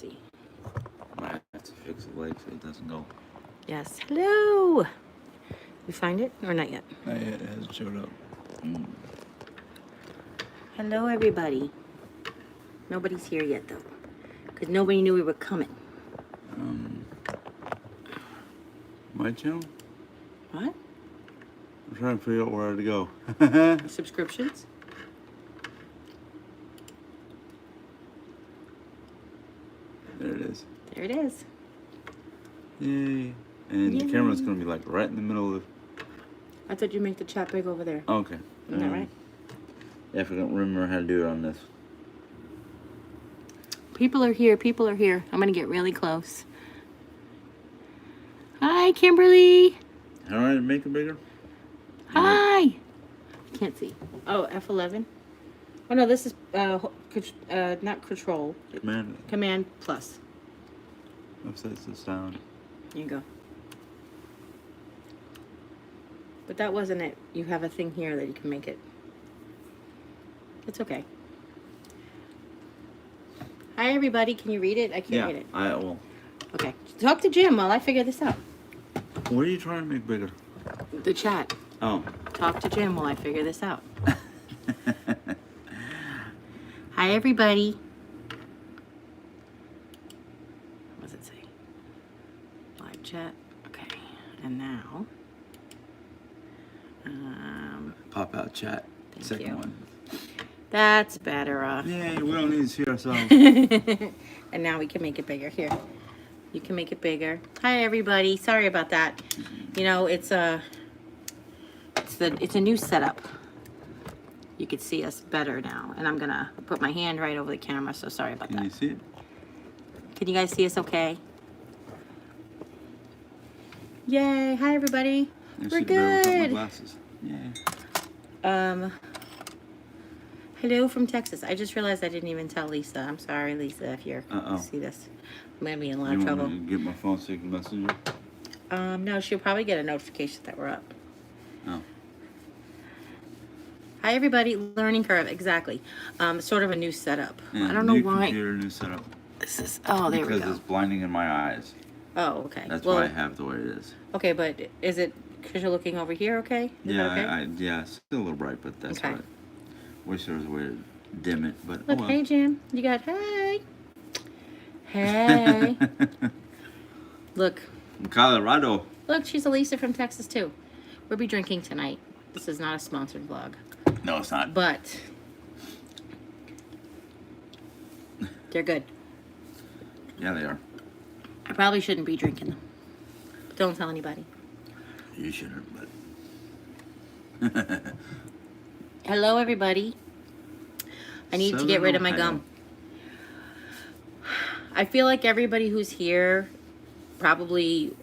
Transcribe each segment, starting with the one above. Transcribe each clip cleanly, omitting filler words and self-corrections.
see. I have to fix the leg so it doesn't go. Yes. Hello. You find it or not yet? Not yet. It hasn't showed up. Hello, everybody. Nobody's here yet, though, because nobody knew we were coming. My channel? What? I'm trying to figure out where to go. Subscriptions? There it is. There it is. Yay. And the Yay. camera's going to be like right in the middle of... I thought you make the chat big over there. Okay. Isn't that right? Yeah, I forgot remember how to do it on this. People are here. People are here. I'm going to get really close. Hi, Kimberly. How do I make it bigger? Hi. Can't see. Oh, F11. Oh, no, this is not control. Command. Command plus. Upsets this down. There you go. But that wasn't it. You have a thing here that you can make it. It's okay. Hi, everybody. Can you read it? I can't read it. I will. Okay. Talk to Jim while I figure this out. What are you trying to make bigger? The chat. Oh. Talk to Jim while I figure this out. Hi, everybody. What does it say? Live chat. Okay. And now. Pop out chat. Thank Second you. one. That's better. Yay, we don't need to see ourselves. And now we can make it bigger. Here. You can make it bigger. Hi, everybody. Sorry about that. You know, it's a new setup. You can see us better now. And I'm going to put my hand right over the camera, so sorry about Can that. you see it? Can you guys see us okay? Yay. Hi, everybody. We're good. My glasses. Yay. Hello from Texas. I just realized I didn't even tell Lisa. I'm sorry, Lisa, if you're see this. I'm going to be in a lot of trouble. Want me to get my phone so you can message you? No, she'll probably get a notification that we're up. Oh. Hi, everybody. Learning curve, exactly. Sort of a new setup. Yeah, I don't know why. Computer, new setup. This is, oh, there we Because go. it's blinding in my eyes. Oh, okay. That's well, why I have the way it is. Okay, but is it because you're looking over here, okay? Is Yeah, that okay? yeah, it's still a little bright, but that's Okay. all right. Wish there was a way to dim it, but Look, oh well. hey, Jim. You got, hey. Hey. Look. In Colorado. Look, she's a Lisa from Texas, too. We'll be drinking tonight. This is not a sponsored vlog. No, it's not. But they're good. Yeah, they are. I probably shouldn't be drinking them. But don't tell anybody. You shouldn't, but... Hello, everybody. I need to get rid of my Southern gum. I feel like everybody who's here probably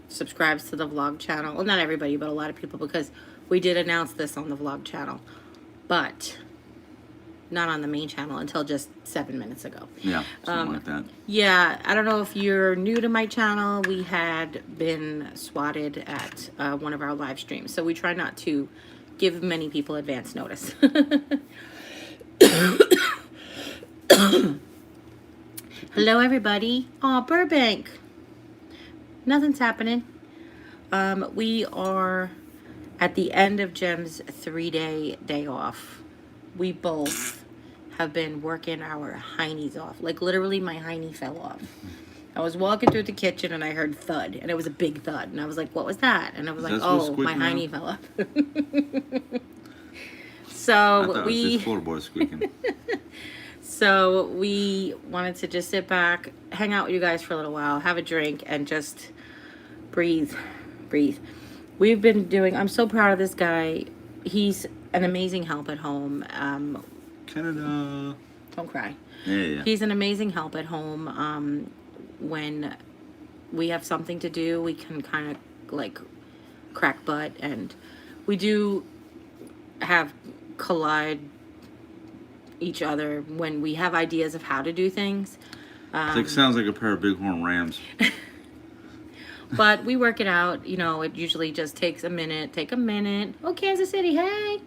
subscribes to the vlog channel. Well, not everybody, but a lot of people, because we did announce this on the vlog channel. But not on the main channel until just 7 minutes ago. Yeah, something like that. Yeah, I don't know if you're new to my channel. We had been swatted at one of our live streams. So we try not to give many people advance notice. Hello, everybody. Oh, Burbank. Nothing's happening. We are at the end of Jem's 3-day day off. We both have been working our heinies off. Like, literally, my hiney fell off. I was walking through the kitchen, and I heard thud, and it was a big thud. And I was like, what was that? And I was like, oh, my hiney fell off. So I thought it was just floorboard squeaking. So we wanted to just sit back, hang out with you guys for a little while, have a drink, and just breathe. We've been doing, I'm so proud of this guy. He's an amazing help at home. Canada. Don't cry. Yeah. He's an amazing help at home. When we have something to do, we can kind of like crack butt, and we do have collide each other when we have ideas of how to do things. It sounds like a pair of bighorn rams. But we work it out. You know, it usually just takes a minute. Take a minute. Oh, Kansas City, hey!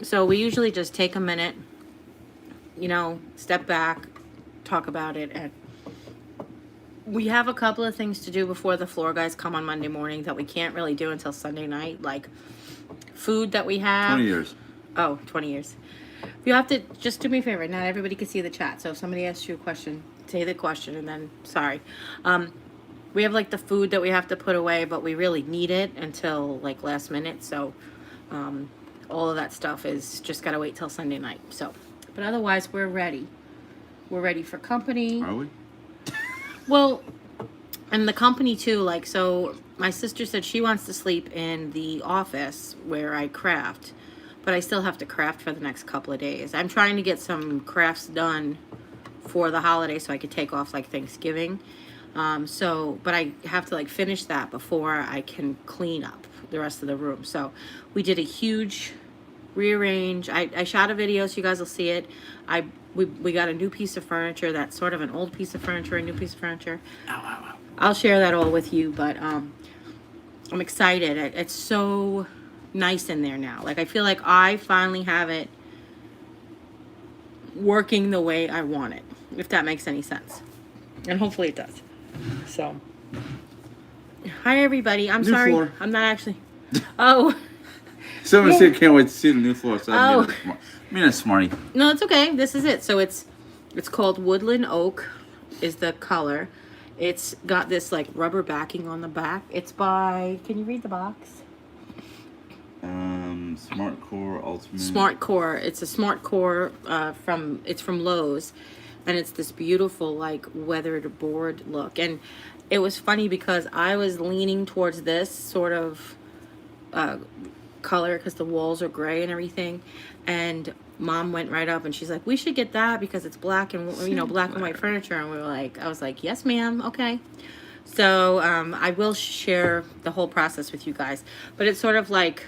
So we usually just take a minute, step back, talk about it. And we have a couple of things to do before the floor guys come on Monday morning that we can't really do until Sunday night. Like food that we have. 20 years. Oh, 20 years. You have to just do me a favor. Not everybody can see the chat. So if somebody asks you a question, say the question and then sorry. We have like the food that we have to put away, but we really need it until like last minute. So all of that stuff is just got to wait till Sunday night. So, but otherwise we're ready. We're ready for company. Are we? Well, and the company too, like, so my sister said she wants to sleep in the office where I craft, but I still have to craft for the next couple of days. I'm trying to get some crafts done for the holiday so I could take off like Thanksgiving. But I have to like finish that before I can clean up the rest of the room. So we did a huge rearrange. I shot a video so you guys will see it. We got a new piece of furniture that's sort of an old piece of furniture, a new piece of furniture. Ow, ow, ow. I'll share that all with you, but I'm excited. It's so nice in there now. Like I feel like I finally have it working the way I want it, if that makes any sense. And hopefully it does. So, hi everybody. I'm New sorry. floor. I'm not actually. Oh. Someone said can't wait to see the new floor. So Oh. I mean, a smarty. No, it's okay. This is it. So it's called Woodland Oak is the color. It's got this like rubber backing on the back. It's by, can you read the box? Smart Core Ultimate. Smart Core. It's a Smart Core from Lowe's. And it's this beautiful like weathered board look. And it was funny because I was leaning towards this sort of color because the walls are gray and everything. And Mom went right up and she's like, we should get that because it's black and black and white furniture. And I was like, yes ma'am, okay. So I will share the whole process with you guys, but it's sort of like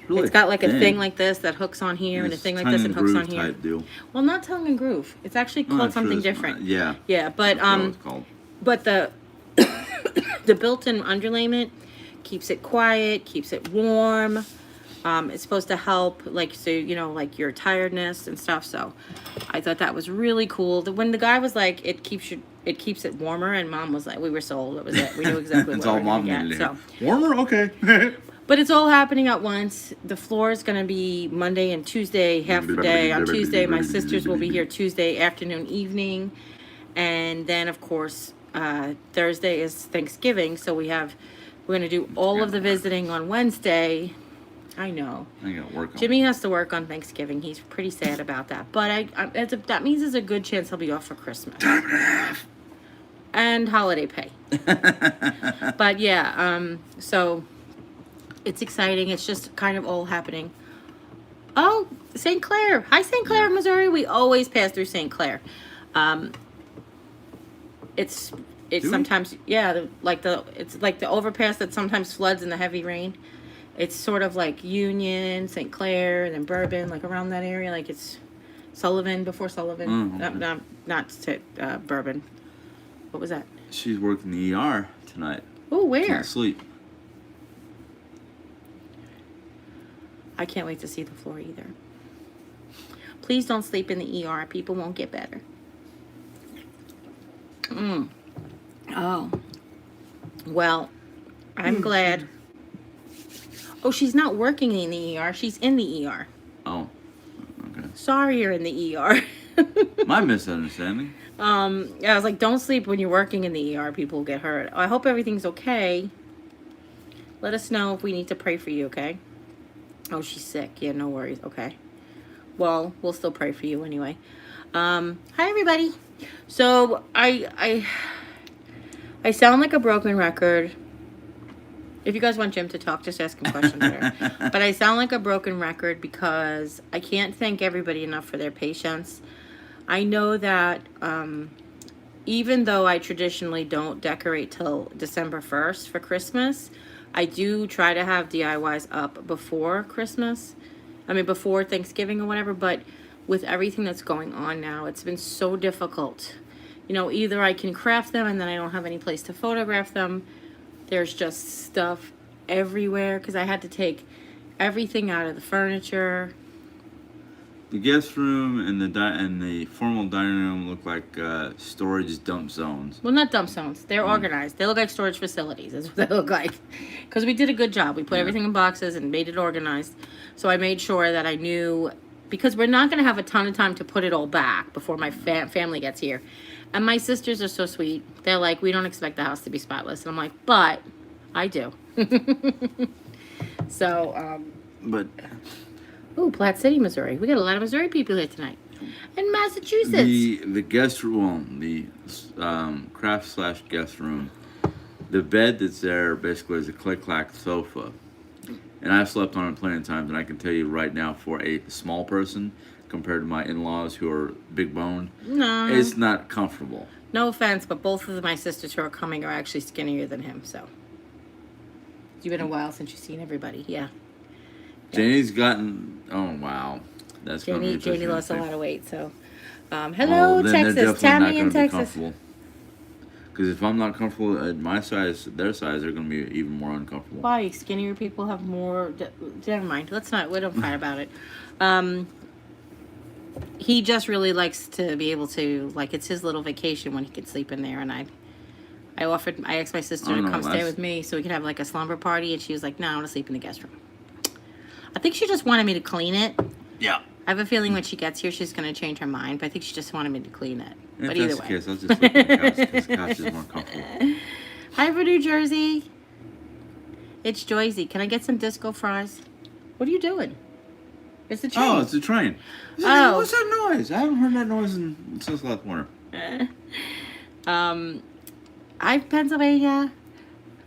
Really it's got like a thin. thing like this that hooks on here and a thing like this that hooks on here. Type deal. Well, not tongue and groove. It's actually Oh, called I'm sure something it's different. not. Yeah. Yeah, but That's what it's called. but the built-in underlayment keeps it quiet, keeps it warm. It's supposed to help, like, so, like your tiredness and stuff. So I thought that was really cool. When the guy was like, it keeps it warmer, and Mom was like, we were sold. It was it. We knew exactly It's what all we were Mom going to needed get. to So, hear. Warmer? Okay. but it's all happening at once. The floor is going to be Monday and Tuesday, half the day. On Tuesday, my sisters will be here Tuesday afternoon, evening. And then, of course, Thursday is Thanksgiving. So we're going to do all of the visiting on Wednesday. I know. I gotta work on Jimmy has to work on Thanksgiving. He's pretty sad about that. But that means there's a good chance he'll be off for Christmas. Time and a half. And holiday pay. But yeah, so it's exciting. It's just kind of all happening. Oh, St. Clair. Hi, St. Clair, Missouri. We always pass through St. Clair. It's Do we? sometimes, yeah, it's like the overpass that sometimes floods in the heavy rain. It's sort of like Union, St. Clair, and then Bourbon, like around that area. Like it's Sullivan, before Sullivan. Okay. Not Bourbon. What was that? She's working the ER tonight. Oh, where? Can't sleep. I can't wait to see the floor either. Please don't sleep in the ER. People won't get better. Oh. Well, I'm glad. Oh, she's not working in the ER. She's in the ER. Oh. Okay. Sorry you're in the ER. My misunderstanding. Yeah, I was like, don't sleep when you're working in the ER. People will get hurt. I hope everything's okay. Let us know if we need to pray for you, okay? Oh, she's sick. Yeah, no worries. Okay. Well, we'll still pray for you anyway. Hi, everybody. So, I sound like a broken record. If you guys want Jim to talk, just ask him questions later. But I sound like a broken record because I can't thank everybody enough for their patience. I know that even though I traditionally don't decorate till December 1st for Christmas, I do try to have DIYs up before Christmas. I mean, before Thanksgiving or whatever. But with everything that's going on now, it's been so difficult. Either I can craft them and then I don't have any place to photograph them. There's just stuff everywhere because I had to take everything out of the furniture. The guest room and the formal dining room look like storage dump zones. Well, not dump zones. They're organized. They look like storage facilities. That's what they look like. Because we did a good job. We put everything in boxes and made it organized. So I made sure that I knew, because we're not going to have a ton of time to put it all back before my family gets here. And my sisters are so sweet. They're like, we don't expect the house to be spotless. And I'm like, but I do. So, But ooh, Platte City, Missouri. We got a lot of Missouri people here tonight. And Massachusetts. the guest room, the craft / guest room, the bed that's there basically is a click-clack sofa. And I've slept on it plenty of times, and I can tell you right now, for a small person compared to my in-laws who are big boned, No. it's not comfortable. No offense, but both of my sisters who are coming are actually skinnier than him, so. It's been a while since you've seen everybody, yeah. Janie's gotten, oh wow. That's gonna be Janie lost a interesting. lot of weight, so. Hello, then Texas. they're Tammy in definitely not going to be Texas. comfortable. Because if I'm not comfortable at my size, their size, they're going to be even more uncomfortable. Why? Skinnier people have more. Never mind. We don't fight about it. He just really likes to be able to, like, it's his little vacation when he can sleep in there. And I asked my sister to come stay with me so we could have like a slumber party. And she was like, no, I want to sleep in the guest room. I think she just wanted me to clean it. Yeah. I have a feeling when she gets here, she's going to change her mind. But I think she just wanted me to clean it. If But that's either the way. case, I'll just sleep on the couch because the couch is more comfortable. Hi for New Jersey. It's Joyzy. Can I get some disco fries? What are you doing? It's the train. Oh, it's a train. Oh. What's that noise? I haven't heard that noise since last winter. I'm Pennsylvania.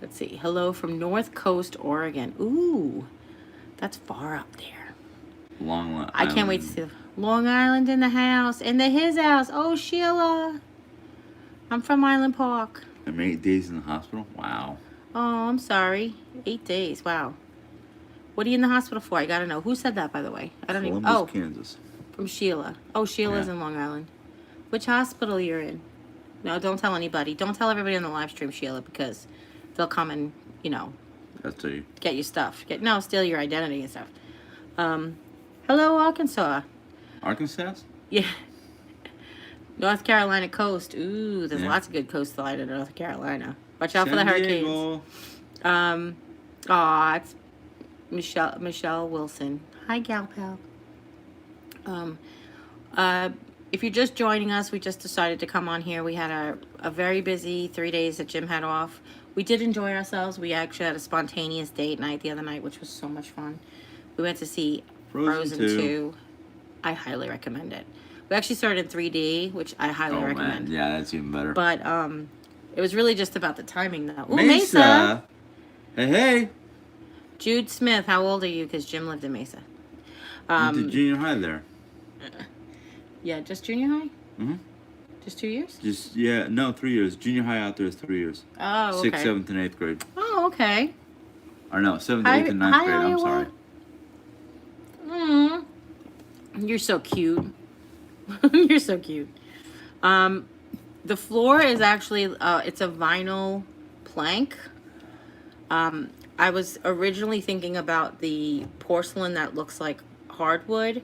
Let's see. Hello from North Coast, Oregon. Ooh, that's far up there. I can't wait to see Long Island in the house. In his house. Oh, Sheila. I'm from Island Park. I'm 8 days in the hospital. Wow. Oh, I'm sorry. 8 days. Wow. What are you in the hospital for? I gotta know. Who said that, by the way? I don't even. Columbus, Oh, Kansas. from Sheila. Oh, Sheila's in Long Island. Which hospital you're in? No, don't tell anybody. Don't tell everybody on the live stream, Sheila, because they'll come and, That's a get your stuff. Steal your identity and stuff. Hello, Arkansas. Arkansas. Yeah. North Carolina coast. Ooh, there's Yeah. lots of good coastline in North Carolina. Watch out for the San hurricanes. Diego. It's Michelle Wilson. Hi, gal pal. If you're just joining us, we just decided to come on here. We had a very busy 3 days that Jim had off. We did enjoy ourselves. We actually had a spontaneous date night the other night, which was so much fun. We went to see Frozen 2. I highly recommend it. We actually started in 3D, which I highly recommend. Man. Yeah, that's even better. But it was really just about the timing, though. Ooh, Mesa. Hey. Jude Smith, how old are you? Because Jim lived in Mesa. Went to junior high there. Yeah, just junior high? Mm-hmm. Just 2 years? 3 years. Junior high out there is 3 years. Oh, okay. 6th, 7th, and 8th grade. Oh, okay. Or no, 7th, 8th, and 9th grade. I'm sorry. You're so cute. You're so cute. The floor is actually, it's a vinyl plank. I was originally thinking about the porcelain that looks like hardwood.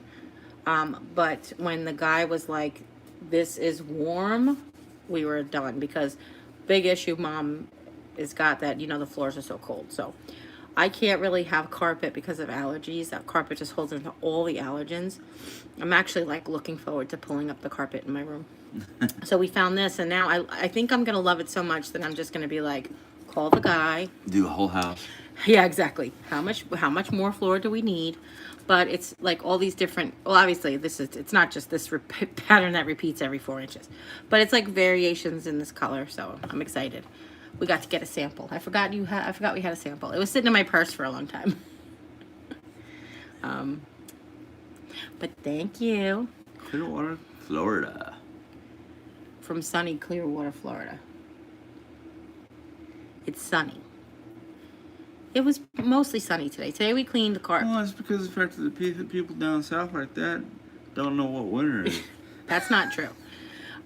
But when the guy was like, this is warm, we were done, because big issue Mom has got that, the floors are so cold. So I can't really have carpet because of allergies. That carpet just holds into all the allergens. I'm actually like looking forward to pulling up the carpet in my room. So we found this, and now I think I'm going to love it so much that I'm just going to be like, call the guy. Do a whole house. Yeah, exactly. How much more floor do we need? But it's like all these different, well, obviously it's not just this pattern that repeats every 4 inches, but it's like variations in this color. So I'm excited. We got to get a sample. I forgot we had a sample. It was sitting in my purse for a long time. But thank you. Clearwater, Florida. From sunny Clearwater, Florida. It's sunny. It was mostly sunny today. Today we cleaned the car. Well, it's because of the fact that the people down south like that don't know what winter is. That's not true.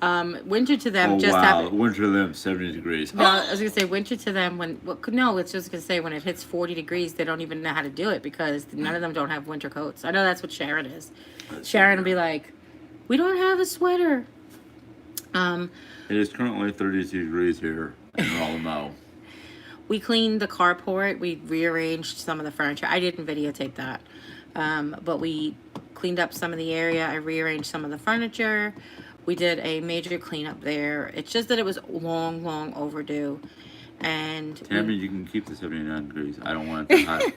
Winter to them Oh just wow, happened. winter to them 70 degrees. No, I was gonna say winter to them when no, it's just gonna say when it hits 40 degrees, they don't even know how to do it because none of them don't have winter coats. I know that's what Sharon is. Sharon will be like, "We don't have a sweater." It is currently 32 degrees here in Rolamo. We cleaned the carport. We rearranged some of the furniture. I didn't videotape that, but we cleaned up some of the area. I rearranged some of the furniture. We did a major cleanup there. It's just that it was long overdue. And Tammy, you can keep the 79 degrees. I don't want it that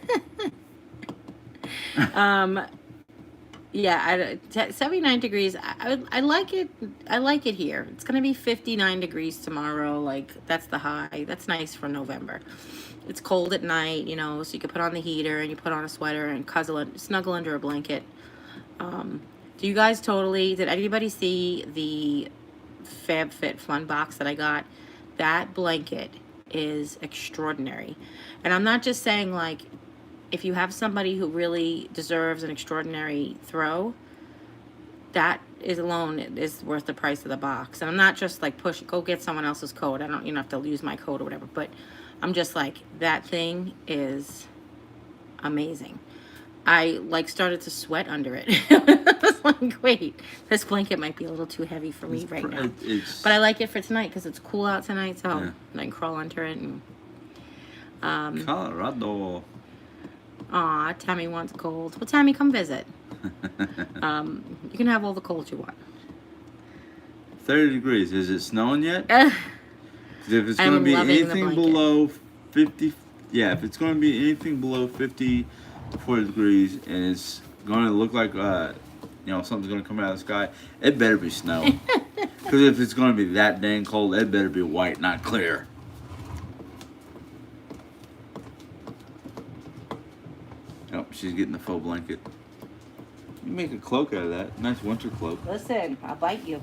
hot. Yeah, 79 degrees. I like it. I like it here. It's gonna be 59 degrees tomorrow. Like that's the high. That's nice for November. It's cold at night, you know, so you can put on the heater and you put on a sweater and snuggle under a blanket. Do you guys did anybody see the FabFit Fun box that I got? That blanket is extraordinary. And I'm not just saying like, if you have somebody who really deserves an extraordinary throw, that is alone is worth the price of the box. And I'm not just like go get someone else's code. You don't have to use my code or whatever, but I'm just like, that thing is amazing. I like started to sweat under it. I was like, wait, this blanket might be a little too heavy for me right now. But I like it for tonight because it's cool out tonight, so yeah. I can crawl under it. And Colorado. Aw, Tammy wants cold. Well, Tammy, come visit. You can have all the cold you want. 30 degrees. Is it snowing yet? If it's going to be anything below 50, if it's going to be anything below 54 degrees, and it's going to look like something's going to come out of the sky, it better be snow. Because if it's going to be that dang cold, it better be white, not clear. Oh, she's getting the faux blanket. You make a cloak out of that. Nice winter cloak. Listen, I'll bite you.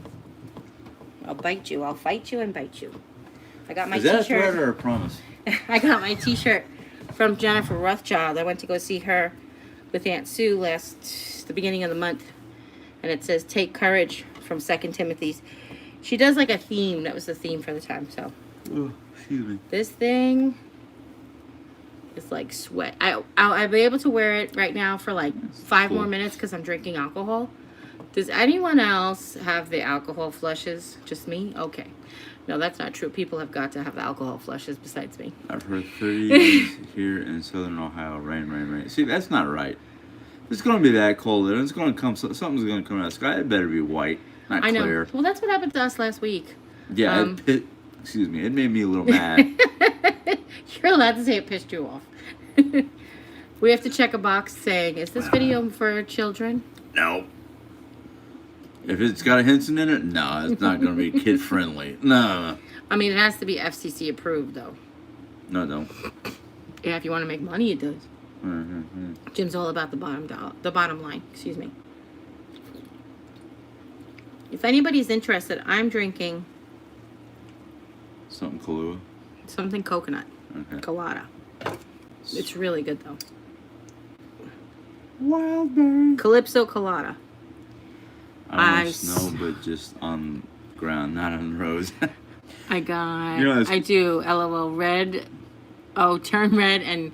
I'll bite you. I'll fight you and bite you. I got my Is that t-shirt. a threat or a promise? I got my t-shirt from Jennifer Rothschild. I went to go see her with Aunt Sue the beginning of the month. And it says, "Take courage," from 2 Timothy's. She does like a theme. That was the theme for the time, so. Oh, excuse me. This thing is like sweat. I'll be able to wear it right now for like 5 more minutes because I'm drinking alcohol. Does anyone else have the alcohol flushes? Just me? Okay. No, that's not true. People have got to have the alcohol flushes besides me. I've heard 30 days here in southern Ohio. Rain. See, that's not right. It's going to be that cold, and it's going to come. Something's going to come out of the sky. It better be white, not clear. I know. Well, that's what happened to us last week. Yeah, excuse me. It made me a little mad. You're allowed to say it pissed you off. We have to check a box saying, "Is this video for children?" No. If it's got a Henson in it, no, it's not going to be kid friendly. No. I mean, it has to be FCC approved, though. No, it don't. Yeah, if you want to make money, it does. Mm-hmm. Jim's all about the bottom line. Excuse me. If anybody's interested, I'm drinking something Kahlua. Something coconut. Okay. Colada. It's really good though. Wildberry. Calypso Colada. I don't snow, but just on ground, not on the roads. I got. I do. LOL. Red. Oh, turn red, and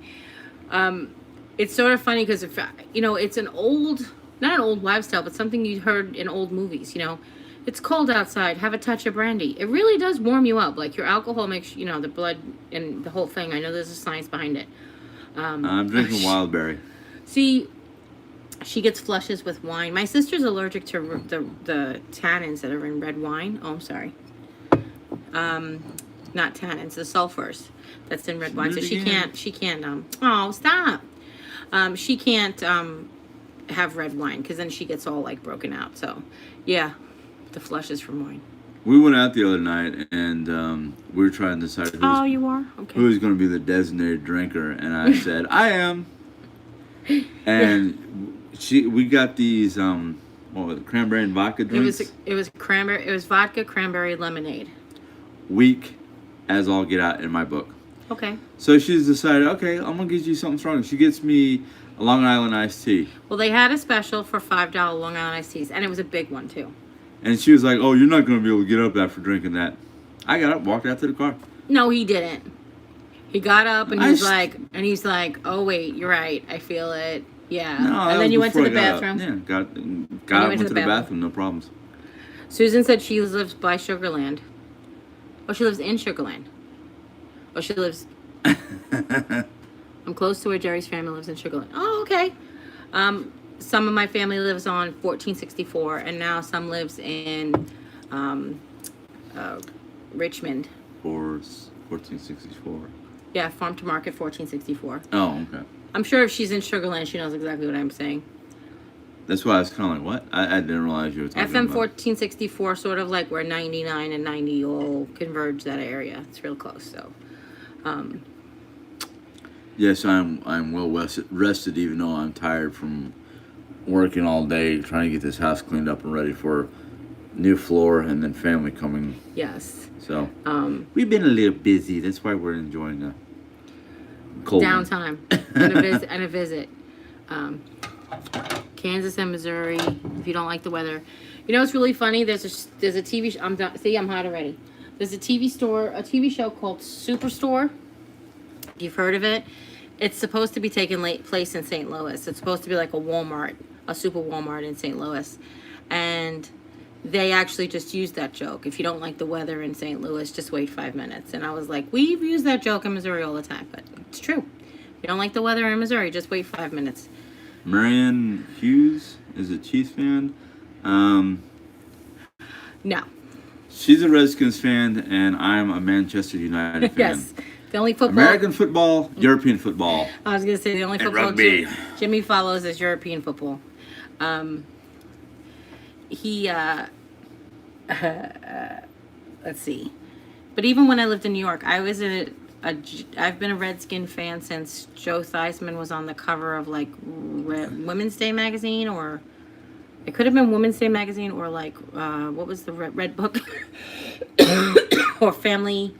it's sort of funny because it's an old, not an old lifestyle, but something you heard in old movies. It's cold outside. Have a touch of brandy. It really does warm you up. Like your alcohol makes the blood and the whole thing. I know there's a science behind it. I'm drinking Wildberry. See, she gets flushes with wine. My sister's allergic to the tannins that are in red wine. Oh, I'm sorry. Not tannins, the sulfurs that's in red wine. So she can't. Oh, stop. She can't have red wine because then she gets all like broken out. So, yeah, the flushes from wine. We went out the other night and we were trying to decide who's going to be the designated drinker, and I said I am. And we got these cranberry and vodka drinks. It was cranberry. It was vodka, cranberry, lemonade. Weak as all get out in my book. Okay. So she's decided, okay, I'm gonna get you something strong. She gets me a Long Island iced tea. Well, they had a special for $5 Long Island iced teas, and it was a big one too. And she was like, "Oh, you're not going to be able to get up after drinking that." I got up, walked out to the car. No, he didn't. He got up and I he's st- like, "Oh wait, you're right. I feel it. Yeah." No, that And then was you went to before the I got up. bathroom. Yeah, got up, went to the bathroom, no problems. Susan said she lives by Sugarland. Oh, she lives in Sugarland. Oh, she lives. I'm close to where Jerry's family lives in Sugarland. Oh, okay. Some of my family lives on 1464, and now some lives in Richmond. 1464. Yeah, Farm to Market 1464. Oh, okay. I'm sure if she's in Sugarland, she knows exactly what I'm saying. That's why I was kind of like, what? I didn't realize you were talking FM about. 1464, sort of like where 99 and 90 all converge that area. It's real close, so. Yes, I'm well rested, even though I'm tired from working all day trying to get this house cleaned up and ready for new floor and then family coming. Yes. So we've been a little busy. That's why we're enjoying the cold downtime and a visit. Kansas and Missouri. If you don't like the weather, you know it's really funny. There's a TV. I'm hot already. There's a TV show called Superstore. You've heard of it? It's supposed to be taking place in St. Louis. It's supposed to be like a Walmart, a super Walmart in St. Louis. And they actually just used that joke. If you don't like the weather in St. Louis, just wait 5 minutes. And I was like, we've used that joke in Missouri all the time, but it's true. If you don't like the weather in Missouri, just wait 5 minutes. Marianne Hughes is a Chiefs fan. No. She's a Redskins fan, and I'm a Manchester United fan. Yes. The only football... American football, European football. I was going to say the only and football rugby. Jimmy follows is European football. Let's see. But even when I lived in New York, I was I've been a Redskin fan since Joe Theismann was on the cover of like Women's Day magazine, or it could have been Women's Day magazine, or like what was the Red Book or Family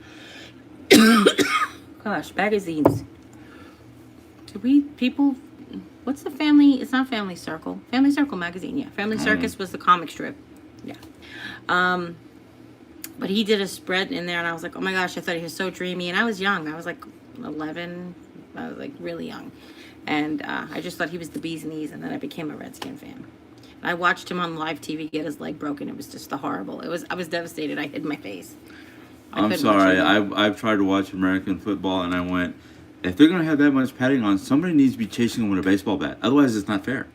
magazines. What's the family? It's not Family Circle. Family Circle magazine, yeah. Family Circus was the comic strip. Yeah. But he did a spread in there, and I was like, oh my gosh, I thought he was so dreamy. And I was young. I was like 11. I was like really young. And I just thought he was the bee's knees, and then I became a Redskin fan. And I watched him on live TV get his leg broken. It was just horrible. I was devastated. I hid my face. I'm sorry. I've tried to watch American football, and I went, if they're going to have that much padding on, somebody needs to be chasing them with a baseball bat. Otherwise, it's not fair.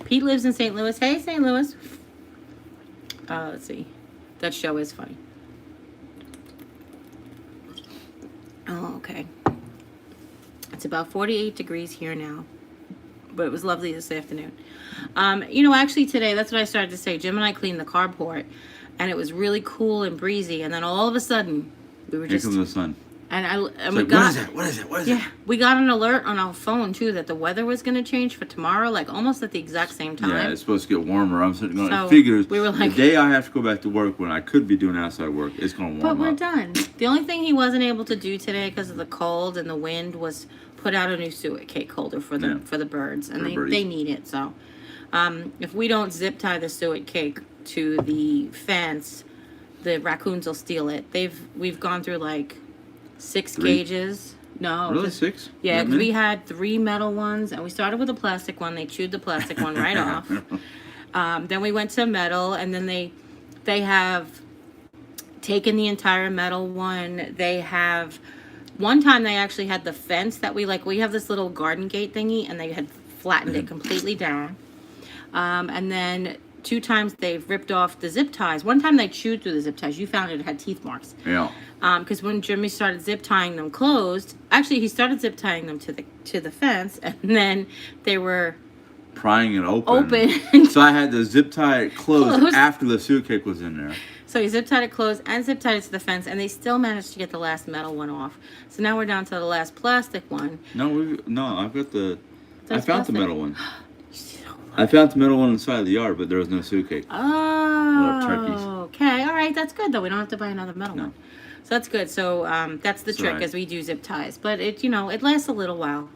Pete lives in St. Louis. Hey, St. Louis. Let's see. That show is funny. Oh, okay. It's about 48 degrees here now. But it was lovely this afternoon. Actually today, that's what I started to say. Jim and I cleaned the carport, and it was really cool and breezy. And then all of a sudden, we were Here just... comes the sun. And we like, got... What is it? We got an alert on our phone, too, that the weather was going to change for tomorrow, like almost at the exact same time. Yeah, it's supposed to get warmer. I'm sitting going, So, it figures we were like- the day I have to go back to work when I could be doing outside work, it's going to warm But we're up. done. The only thing he wasn't able to do today because of the cold and the wind was put out a new suet cake holder for the birds, and they need it. So, if we don't zip tie the suet cake to the fence, the raccoons will steal it. We've gone through like 6 cages. No, Really, 6? Yeah, because we had 3 metal ones, and we started with a plastic one. They chewed the plastic one right off. Then we went to metal, and then they have taken the entire metal one. They have, one time they actually had the fence that we have this little garden gate thingy, and they had flattened it completely down. And then 2 times they've ripped off the zip ties. One time they chewed through the zip ties. You found it had teeth marks. Yeah. Because when Jimmy started zip tying them closed, actually he started zip tying them to the fence, and then they were Prying it open. So I had to zip tie it closed after the suit cake was in there. So he zip tied it closed and zip tied it to the fence, and they still managed to get the last metal one off. So now we're down to the last plastic one. I've got the. I found plastic. the metal one. I found the metal one inside the yard, but there was no suit cake. Oh, turkeys. okay, all right, that's good though. We don't have to buy another metal one. So that's good. So that's the trick, right. as we do zip ties, but it lasts a little while.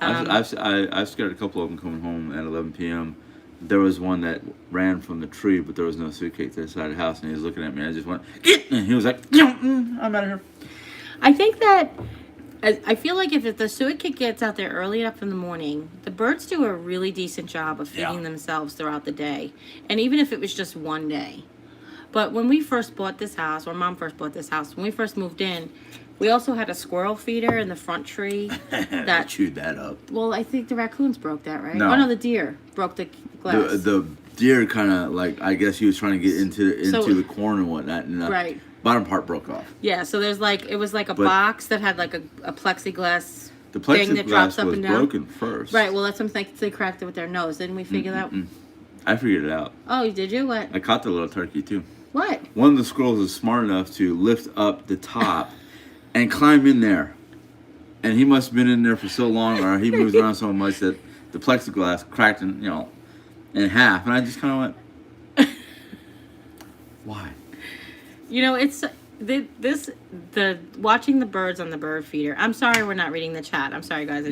I've got a couple of them coming home at 11 p.m. there was one that ran from the tree, but there was no suitcase inside the house, and he was looking at me. I just went, get! And he was like, I'm out of here. I think that I feel like if the suet gets out there early enough in the morning, the birds do a really decent job of feeding themselves throughout the day, and even if it was just one day. But when we first bought this house, or Mom first bought this house, when we first moved in, we also had a squirrel feeder in the front tree that chewed that up. Well, I think the raccoons broke that, right? No. Oh no, the deer broke the glass. The deer kind of like, I guess he was trying to get into the corn and whatnot, and right. Bottom part broke off. Yeah, so there's like, it was like a box that had like a plexiglass. The thing that drops plexiglass up was and down. broken first. Right. Well, that's something they cracked it with their nose. Didn't we figure that? I figured it out. Oh, did you? What? I caught the little turkey too. What? One of the squirrels was smart enough to lift up the top and climb in there. And he must have been in there for so long, or he moves around so much that the plexiglass cracked in half. And I just kind of went, why? You know, it's the watching the birds on the bird feeder. I'm sorry we're not reading the chat. I'm sorry, guys.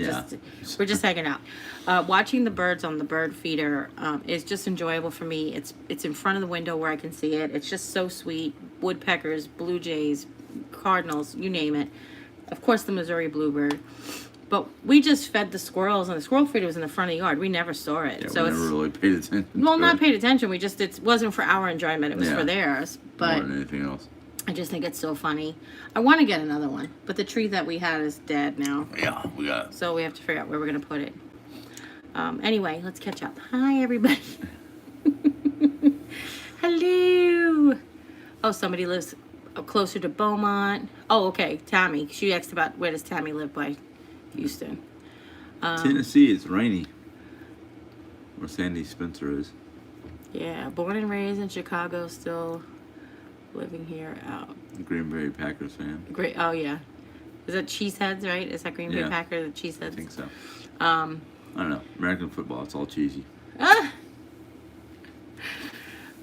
We're just hanging out. Watching the birds on the bird feeder is just enjoyable for me. It's in front of the window where I can see it. It's just so sweet. Woodpeckers, blue jays, cardinals, you name it. Of course, the Missouri bluebird. But we just fed the squirrels, and the squirrel feeder was in the front of the yard. We never saw it. Yeah, so we never really paid attention. Well, not paid attention. It wasn't for our enjoyment. It was for theirs. But more than anything else. I just think it's so funny. I want to get another one, but the tree that we had is dead now. Yeah, we got it. So we have to figure out where we're going to put it. Anyway, let's catch up. Hi, everybody. Hello. Oh, somebody lives closer to Beaumont. Oh, okay. Tammy. She asked about where does Tammy live by Houston. Tennessee, it's rainy. Where Sandy Spencer is. Yeah, born and raised in Chicago, still living here out. Green Bay Packers fan. Great. Oh, yeah. Is that Cheeseheads, right? Is that Green Bay Packers, the Cheeseheads? I think so. I don't know. American football, it's all cheesy.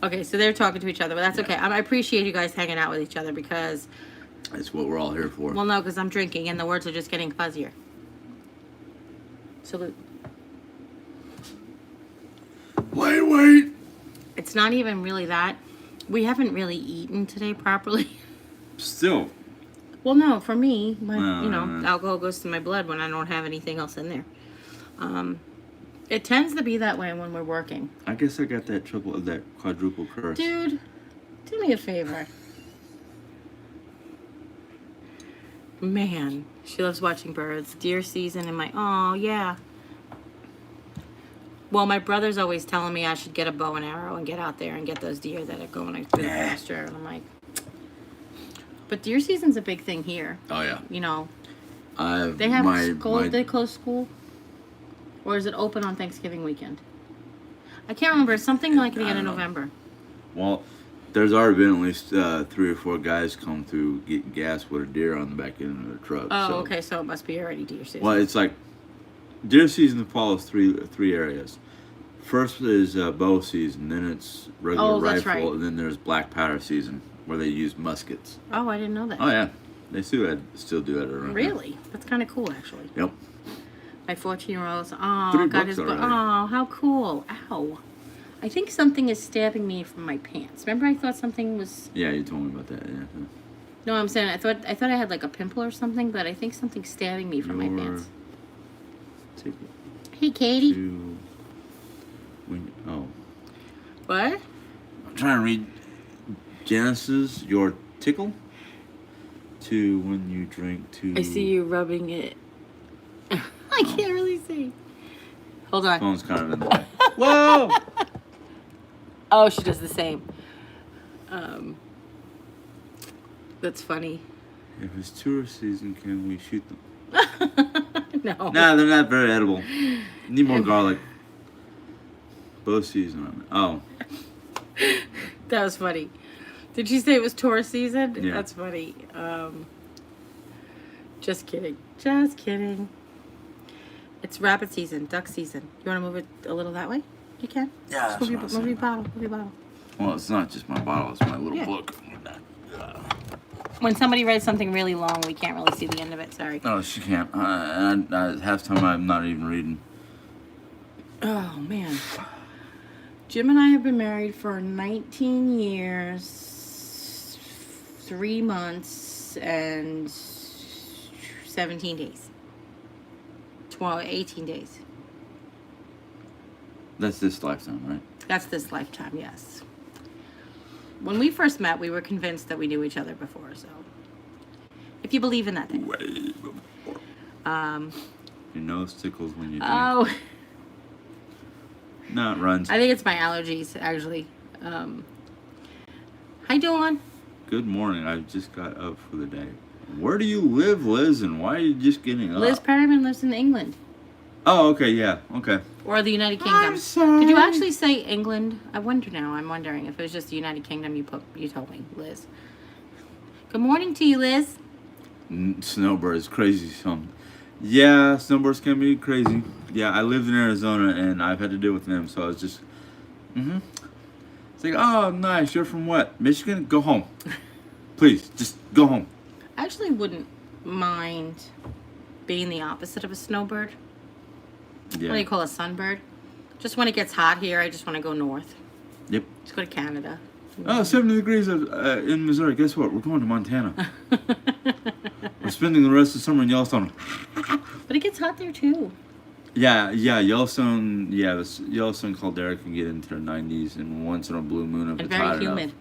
Okay, so they're talking to each other, but that's okay. I appreciate you guys hanging out with each other because... That's what we're all here for. Well, no, because I'm drinking and the words are just getting fuzzier. Salute. Wait. It's not even really that. We haven't really eaten today properly. Still. Well, no, for me, alcohol goes to my blood when I don't have anything else in there. It tends to be that way when we're working. I guess I got that quadruple curse. Dude, do me a favor. Man, she loves watching birds. Deer season and yeah. Well, my brother's always telling me I should get a bow and arrow and get out there and get those deer that are going to the pasture. And I'm like, but deer season's a big thing here. Oh, yeah. You know, they have school. They close school? Or is it open on Thanksgiving weekend? I can't remember. It's something like the end of November. Well, there's already been at least 3 or 4 guys come through getting gas with a deer on the back end of their truck. Oh, okay. So it must be already deer season. Well, it's like deer season follows three areas. First is bow season, then it's regular rifle, and then there's black powder season where they use muskets. Oh, I didn't know that. Oh, yeah. They still do that around Really? here. That's kind of cool, actually. Yep. My 14-year-old's, got his book. Oh, how cool. Ow. I think something is stabbing me from my pants. Remember I thought something was... Yeah, you told me about that, yeah. No, I'm saying I thought I had like a pimple or something, but I think something's stabbing me from my pants. Hey, Katie. What? I'm trying to read Genesis, your tickle, to when you drink to... I see you rubbing it. I can't really see. Hold on. Phone's kind of in the way. Whoa! Oh, she does the same. That's funny. If it's tourist season, can we shoot them? No. Nah, they're not very edible. Need more garlic. Bow season. Oh. That was funny. Did she say it was tourist season? Yeah. That's funny. Just kidding. Just kidding. It's rabbit season, duck season. You want to move it a little that way? You can. Yeah, Move your bottle. Well, it's not just my bottle. It's my little book. When somebody writes something really long, we can't really see the end of it. Sorry. No, she can't. Half the time I'm not even reading. Oh, man. Jim and I have been married for 19 years, 3 months, and 17 days. 18 days. That's this lifetime, right? That's this lifetime, yes. When we first met, we were convinced that we knew each other before, so. If you believe in that thing. Way before. Um, Your nose tickles when you drink. oh. No, it runs. I think it's my allergies, actually. Hi, Dawn. Good morning. I just got up for the day. Where do you live, Liz, and why are you just getting up? Liz Perryman lives in England. Oh, okay, yeah, okay. Or the United Kingdom. I'm sorry. Did you actually say England? I wonder now. I'm wondering if it was just the United Kingdom you told me, Liz. Good morning to you, Liz. Snowbirds, crazy something. Yeah, snowbirds can be crazy. Yeah, I lived in Arizona, and I've had to deal with them, so I was just... It's like, oh, nice, you're from what? Michigan? Go home. Please, just go home. I actually wouldn't mind being the opposite of a snowbird. Yeah. What do you call a sunbird? Just when it gets hot here, I just want to go north. Yep. Just go to Canada. Oh, 70 degrees in Missouri. Guess what? We're going to Montana. We're spending the rest of the summer in Yellowstone. But it gets hot there, too. Yeah, Yellowstone, the Yellowstone caldera can get into the 90s, and once in a blue moon if And it's hot very humid. enough.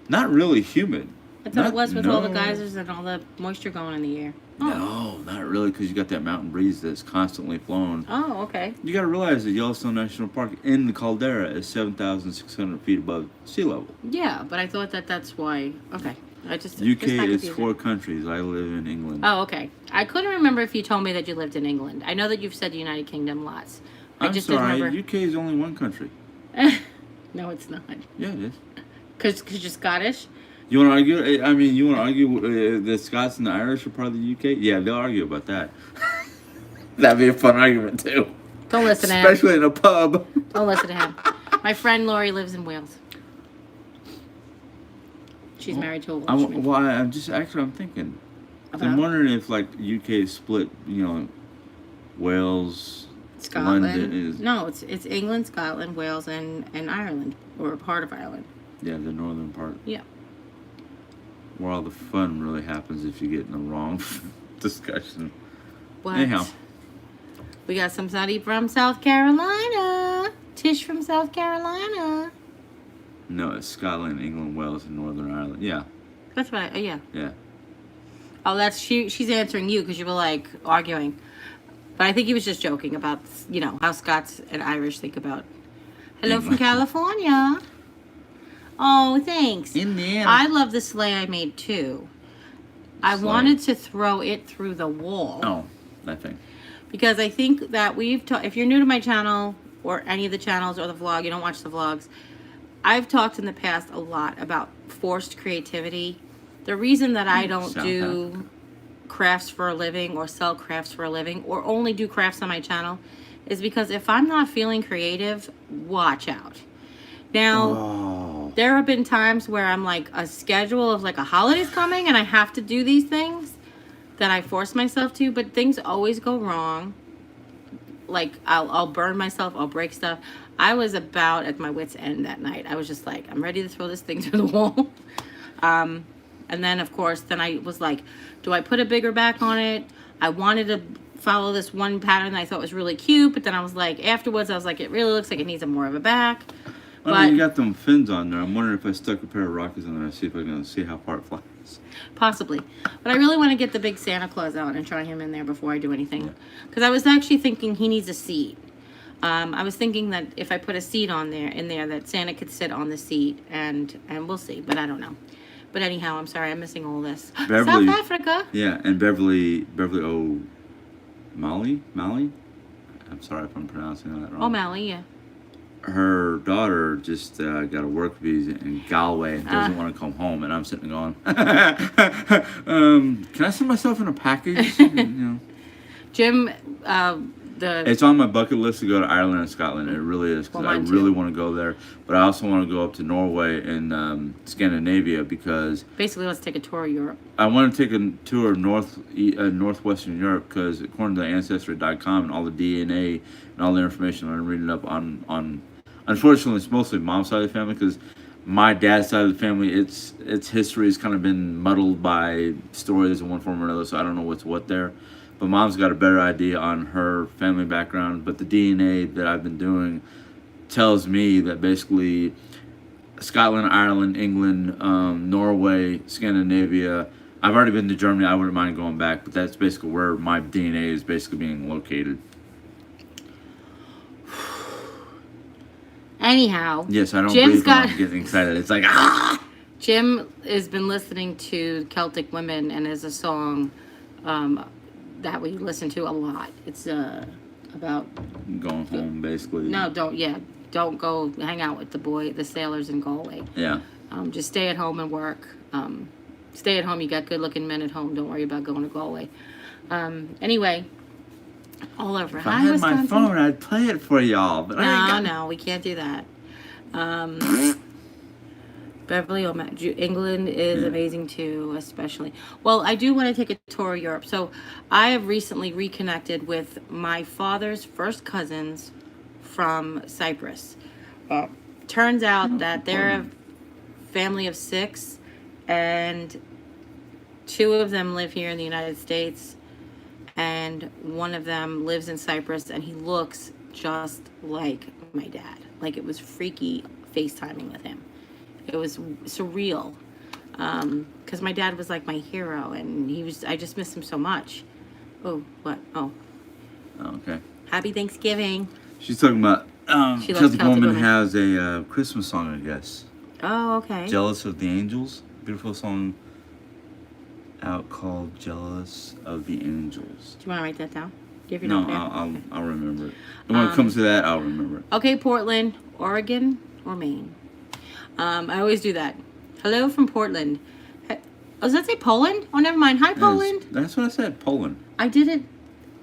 Not really humid. I thought it was with all the geysers and all the moisture going in the air. Oh. No, not really, because you got that mountain breeze that's constantly flowing. Oh, okay. You got to realize that Yellowstone National Park in the caldera is 7,600 feet above sea level. Yeah, but I thought that's why. Okay. UK is 4 countries. I live in England. Oh, okay. I couldn't remember if you told me that you lived in England. I know that you've said United Kingdom lots. I'm just sorry, didn't remember. UK is only 1 country. No, it's not. Yeah, it is. Because you're Scottish? You want to argue? I mean, you want to argue the Scots and the Irish are part of the UK? Yeah, they'll argue about that. That'd be a fun argument, too. Don't listen to him. Especially in a pub. Don't listen to him. My friend Lori lives in Wales. She's married to a Welshman. Well, I'm thinking. I'm wondering if, like, UK is split, Wales, Scotland. London is... No, it's England, Scotland, Wales, and Ireland. Or a part of Ireland. Yeah, the northern part. Yeah. Where all the fun really happens if you get in the wrong discussion. What? Anyhow. We got some Saudi from South Carolina. Tish from South Carolina. No, it's Scotland, England, Wales, and Northern Ireland. Yeah. That's right. Yeah. Yeah. Oh, that's she's answering you because you were like arguing. But I think he was just joking about, how Scots and Irish think about. Hello from California. Oh, thanks. Indiana. I love the sleigh I made too. I wanted to throw it through the wall. Oh, that thing. Because I think that if you're new to my channel or any of the channels or the vlog, you don't watch the vlogs, I've talked in the past a lot about forced creativity. The reason that I don't do crafts for a living or sell crafts for a living or only do crafts on my channel is because if I'm not feeling creative, watch out. Now, there have been times where I'm like a schedule of like a holiday's coming and I have to do these things that I force myself to, but things always go wrong. Like I'll burn myself, I'll break stuff. I was about at my wit's end that night. I was just like, I'm ready to throw this thing through the wall. And then, of course, I was like, do I put a bigger back on it? I wanted to follow this one pattern that I thought was really cute, but then I was like, afterwards, I was like, it really looks like it needs more of a back. But you got them fins on there. I'm wondering if I stuck a pair of rockets on there, see if I can see how far it flies. Possibly. But I really want to get the big Santa Claus out and try him in there before I do anything. Because I was actually thinking he needs a seat. I was thinking that if I put a seat in there, that Santa could sit on the seat, and we'll see. But I don't know. But anyhow, I'm sorry, I'm missing all this. Beverly, South Africa. Yeah, and Beverly O'Malley? I'm sorry if I'm pronouncing that wrong. O'Malley, yeah. Her daughter just got a work visa in Galway and doesn't want to come home, and I'm sitting there going, can I send myself in a package? Jim, It's on my bucket list to go to Ireland and Scotland. It really is, because I really want to go there. But I also want to go up to Norway and Scandinavia, because basically let's take a tour of Europe. I want to take a tour of northwestern Europe, because according to Ancestry.com and all the DNA and all the information I'm reading up on Unfortunately, it's mostly mom's side of the family because my dad's side of the family, its history has kind of been muddled by stories in one form or another. So I don't know what's what there. But mom's got a better idea on her family background. But the DNA that I've been doing tells me that basically Scotland, Ireland, England, Norway, Scandinavia. I've already been to Germany. I wouldn't mind going back, but that's basically where my DNA is basically being located. Anyhow, Yes, I don't Jim's breathe when got I'm getting excited. It's like ah. Jim has been listening to Celtic Women, and there's a song that we listen to a lot. It's about Going home, basically. no, don't go hang out with the sailors in Galway. Yeah. Just stay at home and work. Stay at home. You got good-looking men at home. Don't worry about going to Galway. Anyway, all over. If I had my phone, I'd play it for y'all. But No, we can't do that. Beverly, England is amazing too, especially. Well, I do want to take a tour of Europe. So I have recently reconnected with my father's first cousins from Cyprus. Turns out that they're a family of 6, and 2 of them live here in the United States, and one of them lives in Cyprus, and he looks just like my dad. Like, it was freaky FaceTiming with him. It was surreal, because my dad was like my hero, and I just miss him so much. Oh, what? Oh, okay. Happy Thanksgiving. She's talking about She loves Celtic Celtic Woman Woman. has a Christmas song, I guess. Oh, okay. Jealous of the Angels. Beautiful song out called Jealous of the Angels. Do you want to write that down? Do you have your No, note there? I'll remember it. And when it comes to that, I'll remember it. Okay, Portland, Oregon, or Maine. I always do that. Hello from Portland. Oh, does that say Poland? Oh, never mind. Hi, Poland. That's what I said, Poland. I didn't.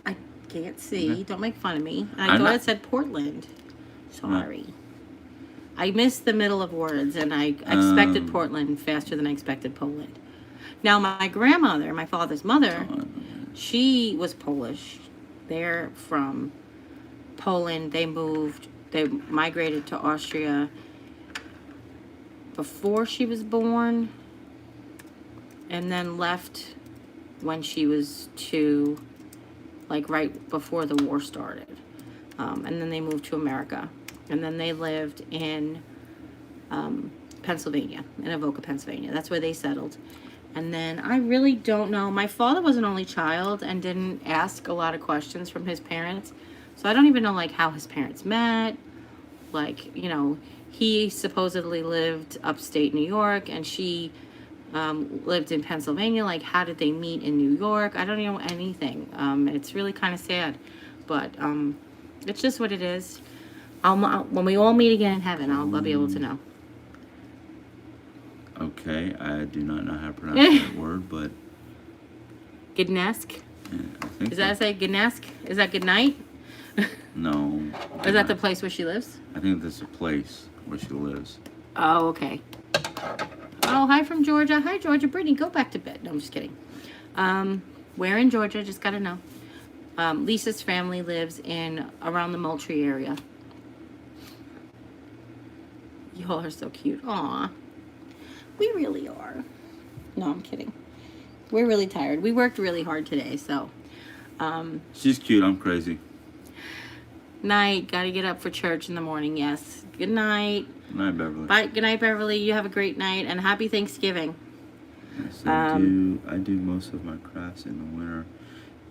I can't see. Okay. Don't make fun of me. I I'm thought not- it said Portland. Sorry. I missed the middle of words, and I expected Portland faster than I expected Poland. Now, my grandmother, my father's mother, she was Polish. They're from Poland. They migrated to Austria before she was born, and then left when she was 2, like right before the war started. And then they moved to America. And then they lived in Pennsylvania, in Avoca, Pennsylvania. That's where they settled. And then I really don't know. My father was an only child and didn't ask a lot of questions from his parents. So I don't even know, like, how his parents met. Like, he supposedly lived upstate New York, and she lived in Pennsylvania. Like, how did they meet in New York? I don't know anything. It's really kind of sad. But it's just what it is. When we all meet again in heaven, I'll be able to know. Okay, I do not know how to pronounce that word, but... Gdańsk? Yeah, I think Does that say Gdańsk? Is that good night? No. Is that the place where she lives? I think that's a place where she lives. Oh, okay. Oh, hi from Georgia. Hi, Georgia. Brittany, go back to bed. No, I'm just kidding. Where in Georgia? Just gotta know. Lisa's family lives around the Moultrie area. Y'all are so cute. Aw. We really are. No, I'm kidding. We're really tired. We worked really hard today, so. She's cute. I'm crazy. Night. Gotta get up for church in the morning. Yes. Good night. Good night, Beverly. Bye. Good night, Beverly. You have a great night, and happy Thanksgiving. Yes, I do most of my crafts in the winter.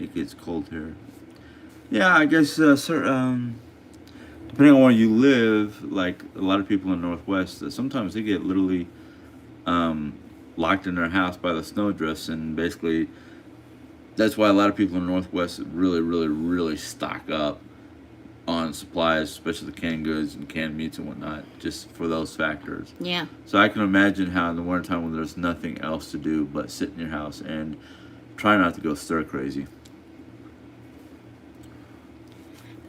It gets cold here. Yeah, I guess, depending on where you live, like a lot of people in the Northwest, sometimes they get literally locked in their house by the snowdrifts, and basically that's why a lot of people in the Northwest really, really, really stock up on supplies, especially the canned goods and canned meats and whatnot, just for those factors. Yeah. So I can imagine how in the wintertime when there's nothing else to do but sit in your house and try not to go stir crazy.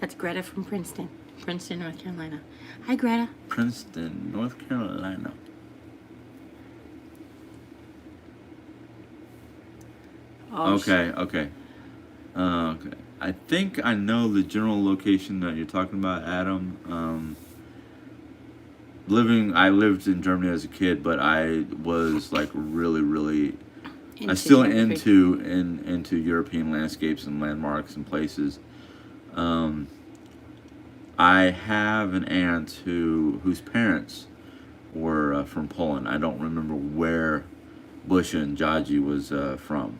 That's Greta from Princeton, North Carolina. Hi, Greta. Princeton, North Carolina. Oh, Okay. I think I know the general location that you're talking about, Adam. I lived in Germany as a kid, but I was like really I Into still geography. into European landscapes and landmarks and places. Um, I have an aunt whose parents were from Poland. I don't remember where Bush and Jaji was from.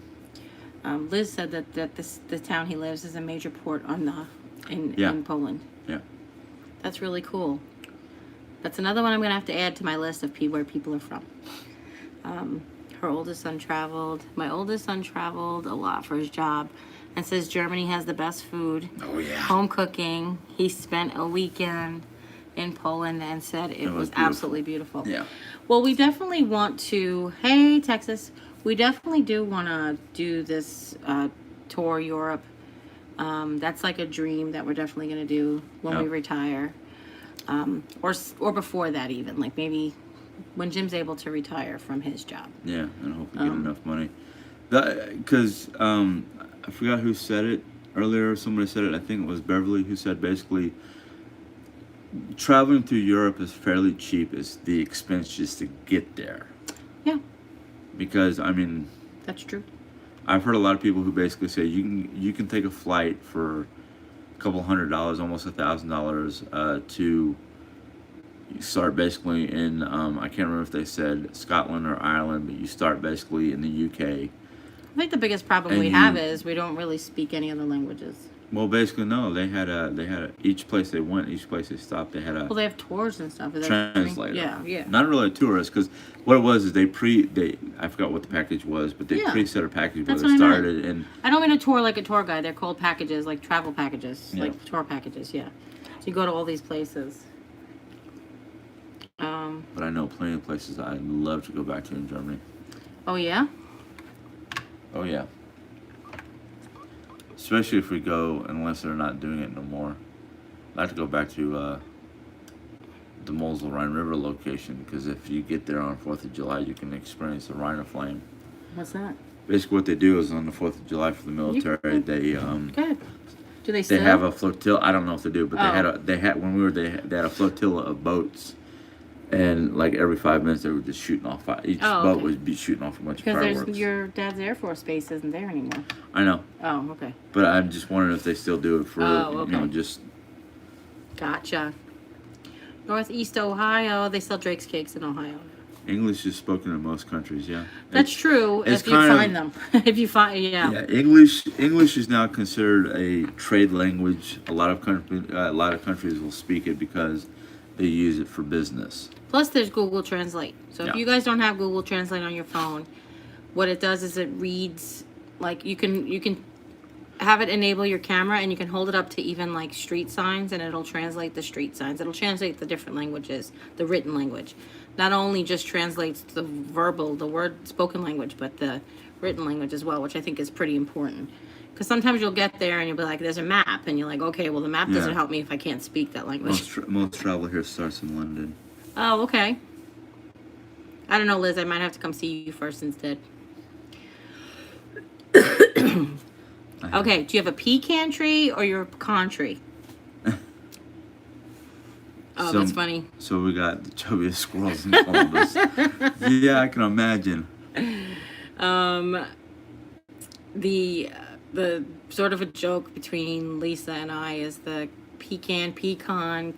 Liz said that the town he lives is a major port on the Yeah, in Poland. yeah. That's really cool. That's another one I'm gonna have to add to my list of where people are from. Um, her oldest son traveled. My oldest son traveled a lot for his job, and says Germany has the best food, Oh yeah. home cooking. He spent a weekend in Poland and said it It was was beautiful. absolutely beautiful. Yeah. Well, we definitely want to. Hey, Texas. We definitely do want to do this tour Europe. That's like a dream that we're definitely going to do when we Yep. retire, or before that even. Like maybe when Jim's able to retire from his job. Yeah, and I hope we get enough money. Because I forgot who said it earlier. Somebody said it. I think it was Beverly who said basically traveling through Europe is fairly cheap. It's the expense just to get there. Yeah, Because I mean, that's true. I've heard a lot of people who basically say you can take a flight for a couple $100, almost $1,000, to start basically in I can't remember if they said Scotland or Ireland, but you start basically in the UK. I think the biggest problem And we you- have is we don't really speak any other languages. Well, basically no. They had each place they went, each place they stopped, they had a Well, they have tours and stuff. Is that translator. Yeah, yeah. Not really a tourist, because what it was is they I forgot what the package was, but they Yeah. preset a package where That's they what I meant. started and I don't mean a tour like a tour guide. They're called packages, like travel packages, Yeah. like tour packages. Yeah. So you go to all these places. but I know plenty of places I'd love to go back to in Germany. Oh yeah. Oh yeah. Especially if we go, unless they're not doing it no more. I'd like to go back to the Mosel Rhine River location, because if you get there on 4th of July, you can experience the Rhine Flame. What's that? Basically, what they do is on the 4th of July for the military, they Good. Do they still? they have a flotilla. I don't know if they do, but Oh. they had when we were they had a flotilla of boats, and like every 5 minutes they were just shooting off. Each Oh, boat okay. would be shooting off a bunch of Because fireworks. there's your dad's Air Force base isn't there anymore. I know, Oh, okay. but I'm just wondering if they still do it for Oh, okay. just. Gotcha. Northeast Ohio, they sell Drake's Cakes in Ohio. English is spoken in most countries, yeah. That's true it's if you kind of- find them. If you find, yeah. Yeah, English is now considered a trade language. A lot of countries will speak it because they use it for business. Plus, there's Google Translate. So if Yeah. you guys don't have Google Translate on your phone, what it does is it reads like you can have it enable your camera and you can hold it up to even like street signs and it'll translate the street signs. It'll translate the different languages, the written language. Not only just translates the verbal, the word spoken language, but the written language as well, which I think is pretty important. Because sometimes you'll get there and you'll be like, there's a map, and you're like, okay, well the map doesn't Yeah. help me if I can't speak that language. Most travel here starts in London. Oh, okay. I don't know, Liz. I might have to come see you first instead. Okay, do you have a pecan tree or your pecan tree? Oh, that's funny. So we got the chubbiest squirrels in Columbus. Yeah, I can imagine. The sort of a joke between Lisa and I is the pecan, caramel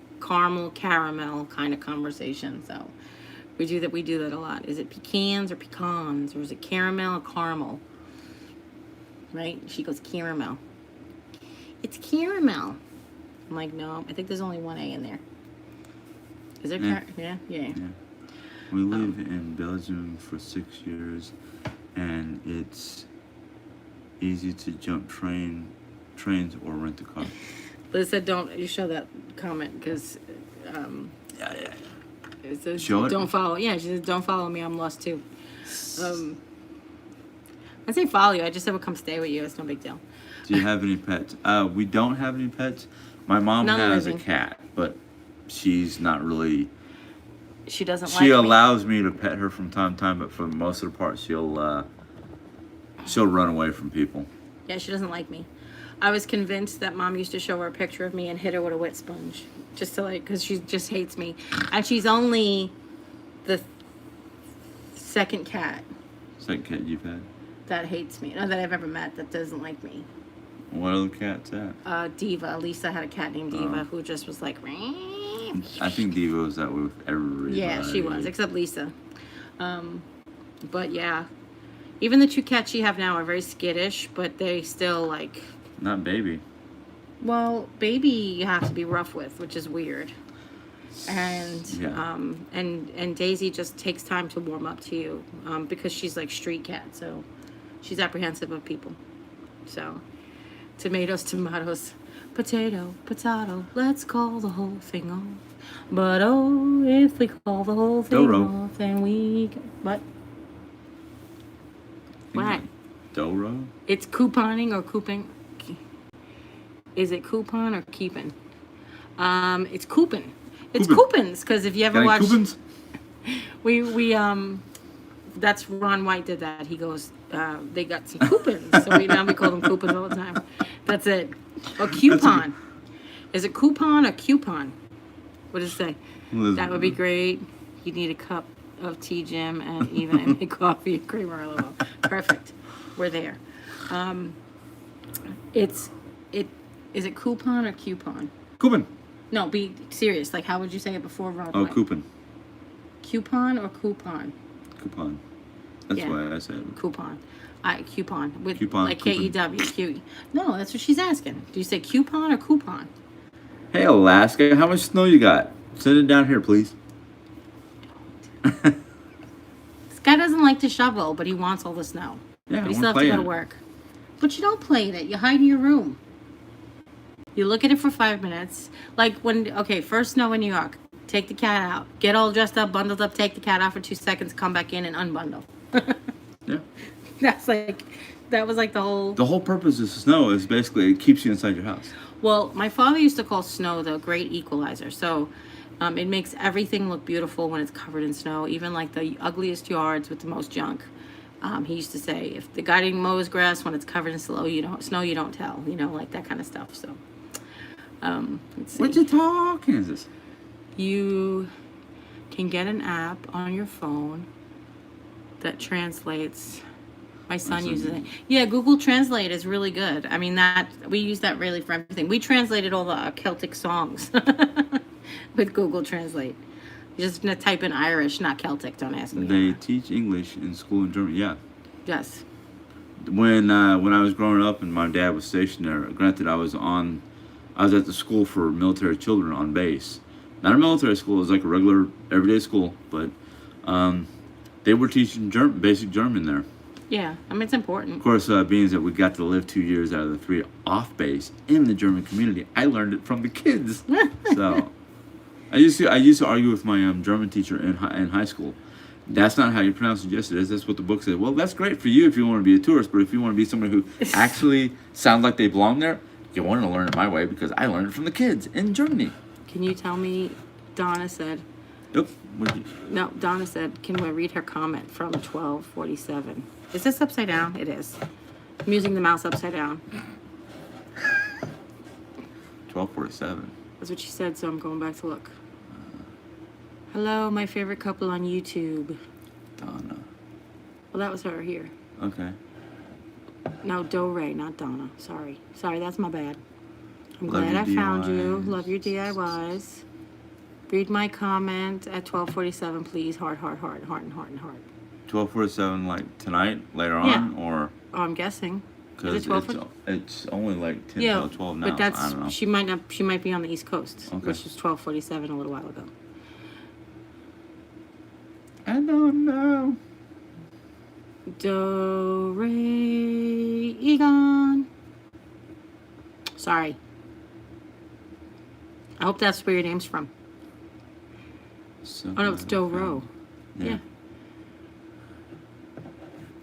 kind of conversation. So we do that a lot. Is it pecans or pecans, or is it caramel or caramel? Right? She goes caramel. It's caramel. I'm like, no, I think there's only one A in there. Is there? Yeah. Yeah. We live in Belgium for 6 years, and it's easy to jump trains or rent a car. Liz said, "Don't you show that comment because Yeah. it says Show it? don't follow." Yeah, she says, "Don't follow me. I'm lost too." I say follow you. I just said we'll come stay with you. It's no big deal. Do you have any pets? We don't have any pets. My mom None has a living. cat, but she's not really. She doesn't She like me. allows me to pet her from time to time, but for most of the part, she'll run away from people. Yeah, she doesn't like me. I was convinced that Mom used to show her a picture of me and hit her with a wet sponge. Just to because she just hates me. And she's only the second cat Second cat you've had. that hates me. No, that I've ever met that doesn't like me. What other cat's that? Diva. Lisa had a cat named Diva who just was like... I think Diva was that way with everybody. Yeah, she was, except Lisa. But yeah, even the two cats she have now are very skittish, but they still like. Not Baby. Well, Baby you have to be rough with, which is weird. And Yeah. and Daisy just takes time to warm up to you, because she's like street cat, so she's apprehensive of people. So, tomatoes, potato, potato. Let's call the whole thing off. But oh, if we call the whole thing Doro. off, then we what? What? Doro? It's couponing or couping. Is it coupon or keeping? It's coupon. It's Coupon. coupons because if you ever Got any watch, coupons? we that's Ron White did that. He goes, they got some coupons, so we call them coupons all the time. That's it. Or coupon. Is it coupon or coupon? What does it say? That would be great. You need a cup of tea, Jim, and even I make coffee and creamer. LOL. Perfect. We're there. Is it coupon or coupon? Coupon. No, be serious. Like, how would you say it before Ron Oh, White? coupon. Coupon or coupon? Coupon. That's Yeah. why I said it. Coupon. Coupon. With Coupon, like coupon. K-E-W. No, that's what she's asking. Do you say coupon or coupon? Hey, Alaska, how much snow you got? Send it down here, please. This guy doesn't like to shovel, but he wants all the snow. Yeah, But I he still want have to to play go in to it. work. But you don't play in it. You hide in your room. You look at it for 5 minutes. Like first snow in New York. Take the cat out. Get all dressed up, bundled up, take the cat out for 2 seconds, come back in and unbundle. Yeah. That was like the whole... The whole purpose of snow is basically it keeps you inside your house. Well, my father used to call snow the great equalizer. So it makes everything look beautiful when it's covered in snow, even like the ugliest yards with the most junk. He used to say, if the guy didn't mow his grass when it's covered in snow, you don't tell, like that kind of stuff. So, let's see. What you talking is this? You can get an app on your phone that translates. My son uses it. Yeah, Google Translate is really good. I mean, we use that really for everything. We translated all the Celtic songs with Google Translate. You just type in Irish, not Celtic. Don't ask me. They teach English in school in Germany. Yeah. Yes. When I was growing up and my dad was stationed there, granted I was at the school for military children on base. Not a military school, it was like a regular everyday school, but they were teaching basic German there. Yeah, I mean, it's important. Of course, being that we got to live 2 years out of the 3 off base in the German community, I learned it from the kids. So I used to argue with my German teacher in high school. That's not how you pronounce it. Yes, it is. That's what the book said. Well, that's great for you if you want to be a tourist, but if you want to be someone who actually sounds like they belong there, you want to learn it my way because I learned it from the kids in Germany. Can you tell me, Donna said, Yep. no, Donna said, can we read her comment from 1247? Is this upside down? It is. I'm using the mouse upside down. 1247. That's what she said, so I'm going back to look. Hello, my favorite couple on YouTube. Donna. Well, that was her here. Okay. No, Do Ray, not Donna. Sorry, that's my bad. I'm Love glad your I found you. DIYs. Love your DIYs. Read my comment at 1247, please. Heart, and heart. 1247, like tonight, later Yeah. on, or Oh, I'm guessing. because Is it 12? it's only like 10 Yeah, till 12 now. but so I don't know. she might be on the East Coast, Okay. which was 1247 a little while ago. I don't know. Do Re Egon. Sorry. I hope that's where your name's from. So Oh no, it's Do Ro. Yeah. Yeah.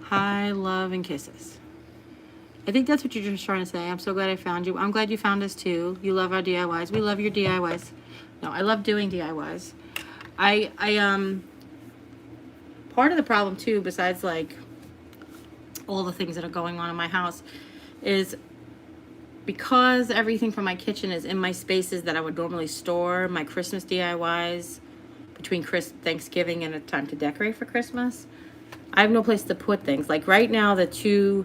Hi, love, and kisses. I think that's what you're just trying to say. I'm so glad I found you. I'm glad you found us too. You love our DIYs. We love your DIYs. No, I love doing DIYs. I part of the problem too, besides like all the things that are going on in my house, is because everything from my kitchen is in my spaces that I would normally store my Christmas DIYs between Thanksgiving and a time to decorate for Christmas, I have no place to put things. Like right now, the 2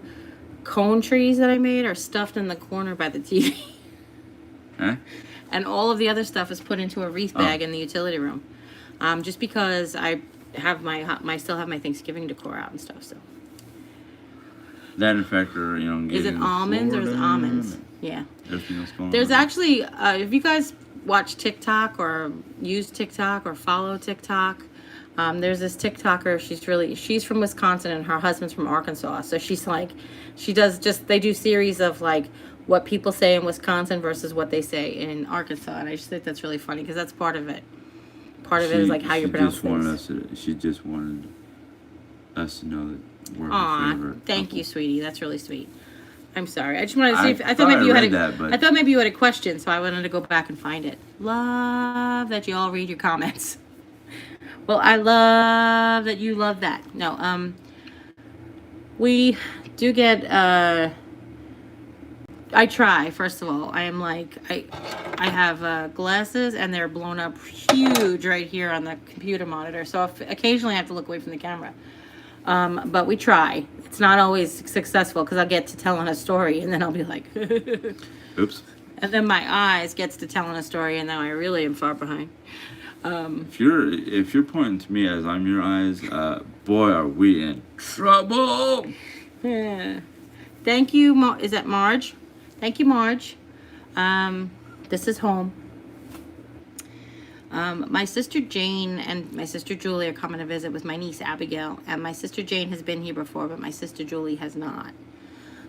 cone trees that I made are stuffed in the corner by the TV. Huh? And all of the other stuff is put into a wreath bag in the utility room. Just because I have still have my Thanksgiving decor out and stuff, so. That in fact are, Is it almonds or is it almonds? Yeah. Everything else going There's on. actually, if you guys watch TikTok or use TikTok or follow TikTok, there's this TikToker. She's from Wisconsin and her husband's from Arkansas. So they do series of like what people say in Wisconsin versus what they say in Arkansas. And I just think that's really funny because that's part of it. Part of it is like how you pronounce things. She just wanted us to know that we're her Aw, favorite. thank couple. you, sweetie. That's really sweet. I'm sorry. I just wanted to see if I thought maybe you had a question, so I wanted to go back and find it. Love that you all read your comments. Well, I love that you love that. No, we do get I try, first of all. I am like I have glasses and they're blown up huge right here on the computer monitor. So occasionally I have to look away from the camera. But we try. It's not always successful because I'll get to telling a story and then I'll be like, Oops. And then my eyes gets to telling a story and now I really am far behind. If you're pointing to me as I'm your eyes, boy, are we in trouble. Yeah. Thank you, is that Marge? Thank you, Marge. This is home. My sister Jane and my sister Julie are coming to visit with my niece Abigail. And my sister Jane has been here before, but my sister Julie has not.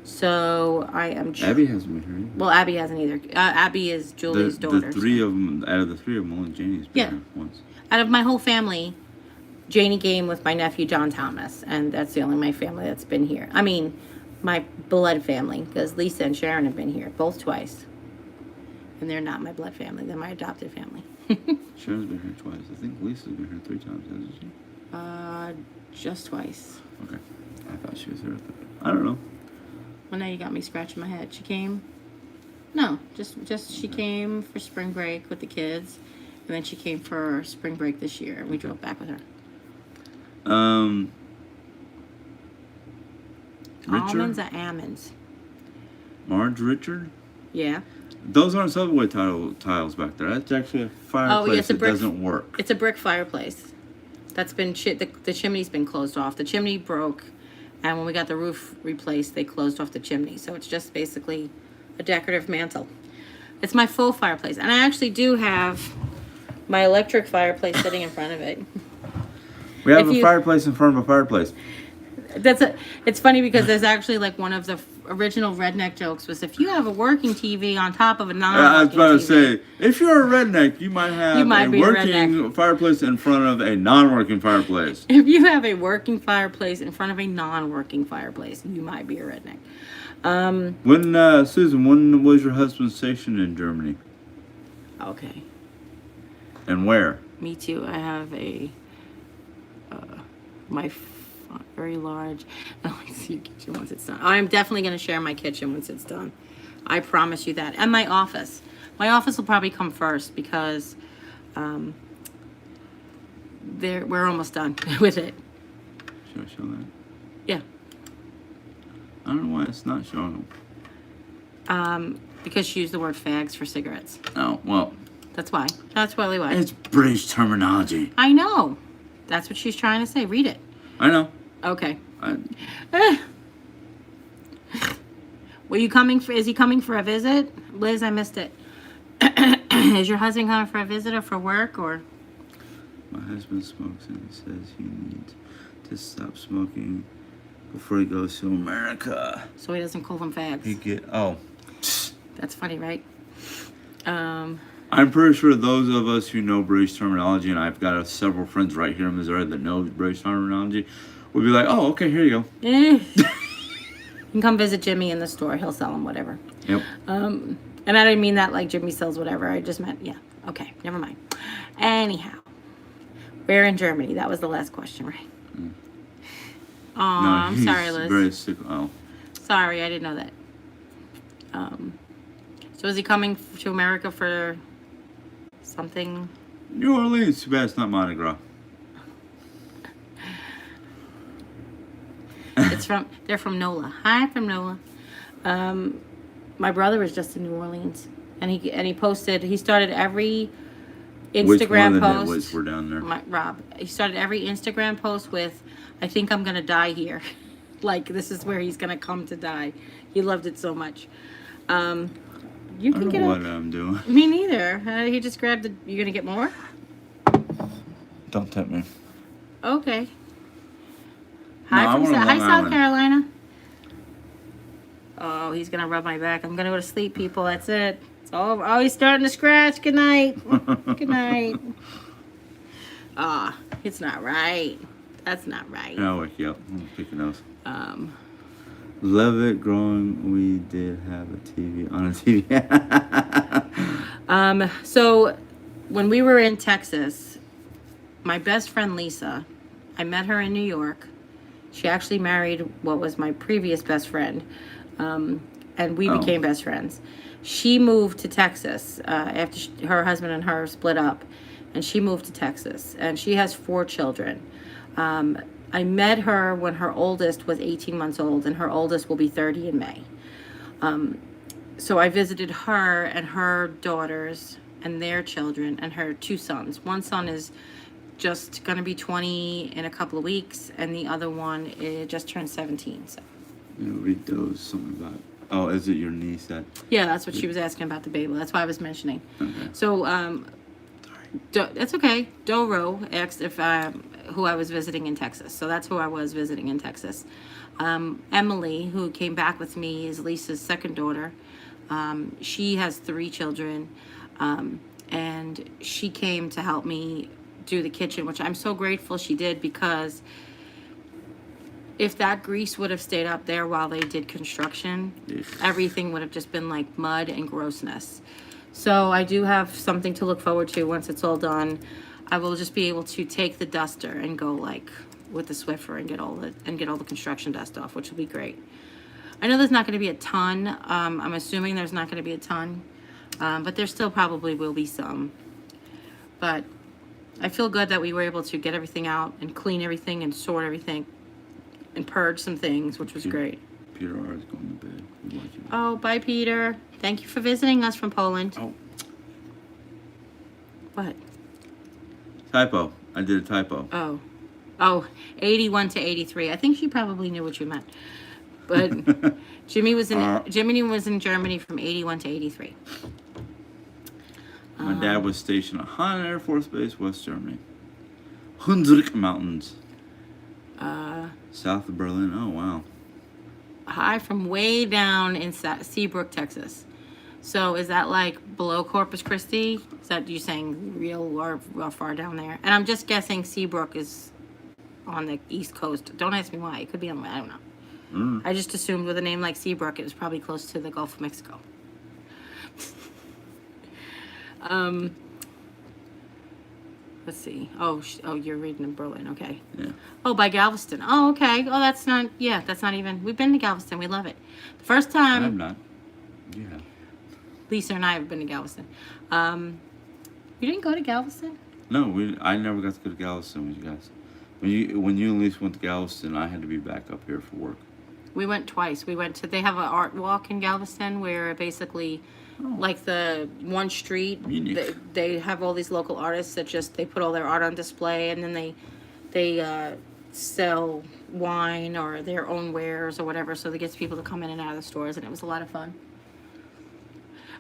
So I am... Abby hasn't been here either. Well, Abby hasn't either. Abby is Julie's daughter. Out of the three of them, only Janie's been here once. Out of my whole family, Janie came with my nephew John Thomas. And that's the only my family that's been here. I mean, my blood family, because Lisa and Sharon have been here, both twice. And they're not my blood family. They're my adopted family. Sharon's been here twice. I think Lisa's been here 3 times, hasn't she? Just twice. Okay. I thought she was here. I don't know. Well, now you got me scratching my head. She came? No, just she came for spring break with the kids. And then she came for spring break this year. We drove back with her. Richard? Almonds or almonds? Marge Richard? Yeah. Those aren't subway tiles back there. That's actually a fireplace that doesn't work. It's a brick fireplace. That's been the chimney's been closed off. The chimney broke, and when we got the roof replaced, they closed off the chimney. So it's just basically a decorative mantle. It's my faux fireplace, and I actually do have my electric fireplace sitting in front of it. We have a fireplace in front of a fireplace. It's funny because there's actually like one of the original redneck jokes was if you have a working TV on top of a non-working I was about to TV, say, if you're a redneck, you might have a working fireplace in front of a non-working fireplace. If you have a working fireplace in front of a non-working fireplace, you might be a redneck. Susan, when was your husband stationed in Germany? Okay. And where? Me too. I have my very large. Oh, I see your kitchen once it's done. I'm definitely going to share my kitchen once it's done. I promise you that. And my office. My office will probably come first because we're almost done with it. Should I show that? Yeah. I don't know why it's not showing them. Because she used the word fags for cigarettes. Oh, well. That's why. That's probably why. It's British terminology. I know. That's what she's trying to say. Read it. I know. Okay. Is he coming for a visit? Liz, I missed it. Is your husband coming for a visit or for work or? My husband smokes and he says he needs to stop smoking before he goes to America. So he doesn't call them fags. That's funny, right? I'm pretty sure those of us who know British terminology, and I've got several friends right here in Missouri that know British terminology, would be like, oh, okay, here you go. You can come visit Jimmy in the store. He'll sell them whatever. Yep. And I didn't mean that like Jimmy sells whatever. I just meant, yeah. Okay, never mind. Anyhow, where in Germany? That was the last question, right? Mm. Oh, no, I'm sorry, Liz. Very sick. Oh. Sorry, I didn't know that. So is he coming to America for something? New Orleans. Too bad it's not Mardi Gras. They're from NOLA. Hi, from NOLA. My brother was just in New Orleans, and he posted. He started every Instagram Which one of the post. nitwits were down there? Rob. He started every Instagram post with, "I think I'm gonna die here." Like this is where he's gonna come to die. He loved it so much. You I can don't get know a. what I'm doing. Me neither. He just grabbed the. You gonna get more? Don't tempt me. Okay. No, I Hi from want a Hi Long South Island. Carolina. Oh, he's gonna rub my back. I'm gonna go to sleep, people. That's it. It's all. Oh, he's starting to scratch. Good night. Good night. Ah, it's not right. That's not right. I'll wake you up. I'm picking those. Um. Love it growing. We did have a TV on a TV. So, when we were in Texas, my best friend Lisa, I met her in New York. She actually married what was my previous best friend, and we became best friends. She moved to Texas after her husband and her split up, and she moved to Texas, and she has 4 children. I met her when her oldest was 18 months old, and her oldest will be 30 in May. So I visited her and her daughters and their children and her 2 sons. One son is just going to be 20 in a couple of weeks, and the other one just turned 17. So. Read those. Something about. Oh, is it your niece that? Yeah, that's what she was asking about the baby. That's why I was mentioning. Okay. So, that's okay. Doro asked if who I was visiting in Texas. So that's who I was visiting in Texas. Emily, who came back with me, is Lisa's second daughter. She has 3 children, and she came to help me do the kitchen, which I'm so grateful she did, because if that grease would have stayed up there while they did construction, everything would have just been like mud and grossness. So I do have something to look forward to once it's all done. I will just be able to take the duster and go like with the Swiffer and get all the construction dust off, which will be great. I know there's not going to be a ton. I'm assuming there's not going to be a ton, but there still probably will be some. But I feel good that we were able to get everything out and clean everything and sort everything and purge some things, which was great. Peter R is going to bed. We like you. Oh, bye, Peter. Thank you for visiting us from Poland. Oh. What? Typo. I did a typo. Oh, 81 to 83. I think she probably knew what you meant. But Jimmy was in Germany from 81 to 83. My dad was stationed at Hahn Air Force Base, West Germany. Hunsrück Mountains. South of Berlin. Oh, wow. Hi from way down in Seabrook, Texas. So is that like below Corpus Christi? Is that you saying real or far down there? And I'm just guessing Seabrook is on the East Coast. Don't ask me why. It could be on, I don't know. I just assumed with a name like Seabrook, it was probably close to the Gulf of Mexico. Let's see. Oh, you're reading in Berlin. Okay. Yeah. Oh, by Galveston. Oh, okay. Oh, that's not even. We've been to Galveston. We love it. The first time. I'm not. Yeah. Lisa and I have been to Galveston. You didn't go to Galveston? No, I never got to go to Galveston with you guys. When you and Lisa went to Galveston, I had to be back up here for work. We went twice. They have an art walk in Galveston where basically, like the one street, they have all these local artists that they put all their art on display, and then they sell wine or their own wares or whatever, so that gets people to come in and out of the stores, and it was a lot of fun.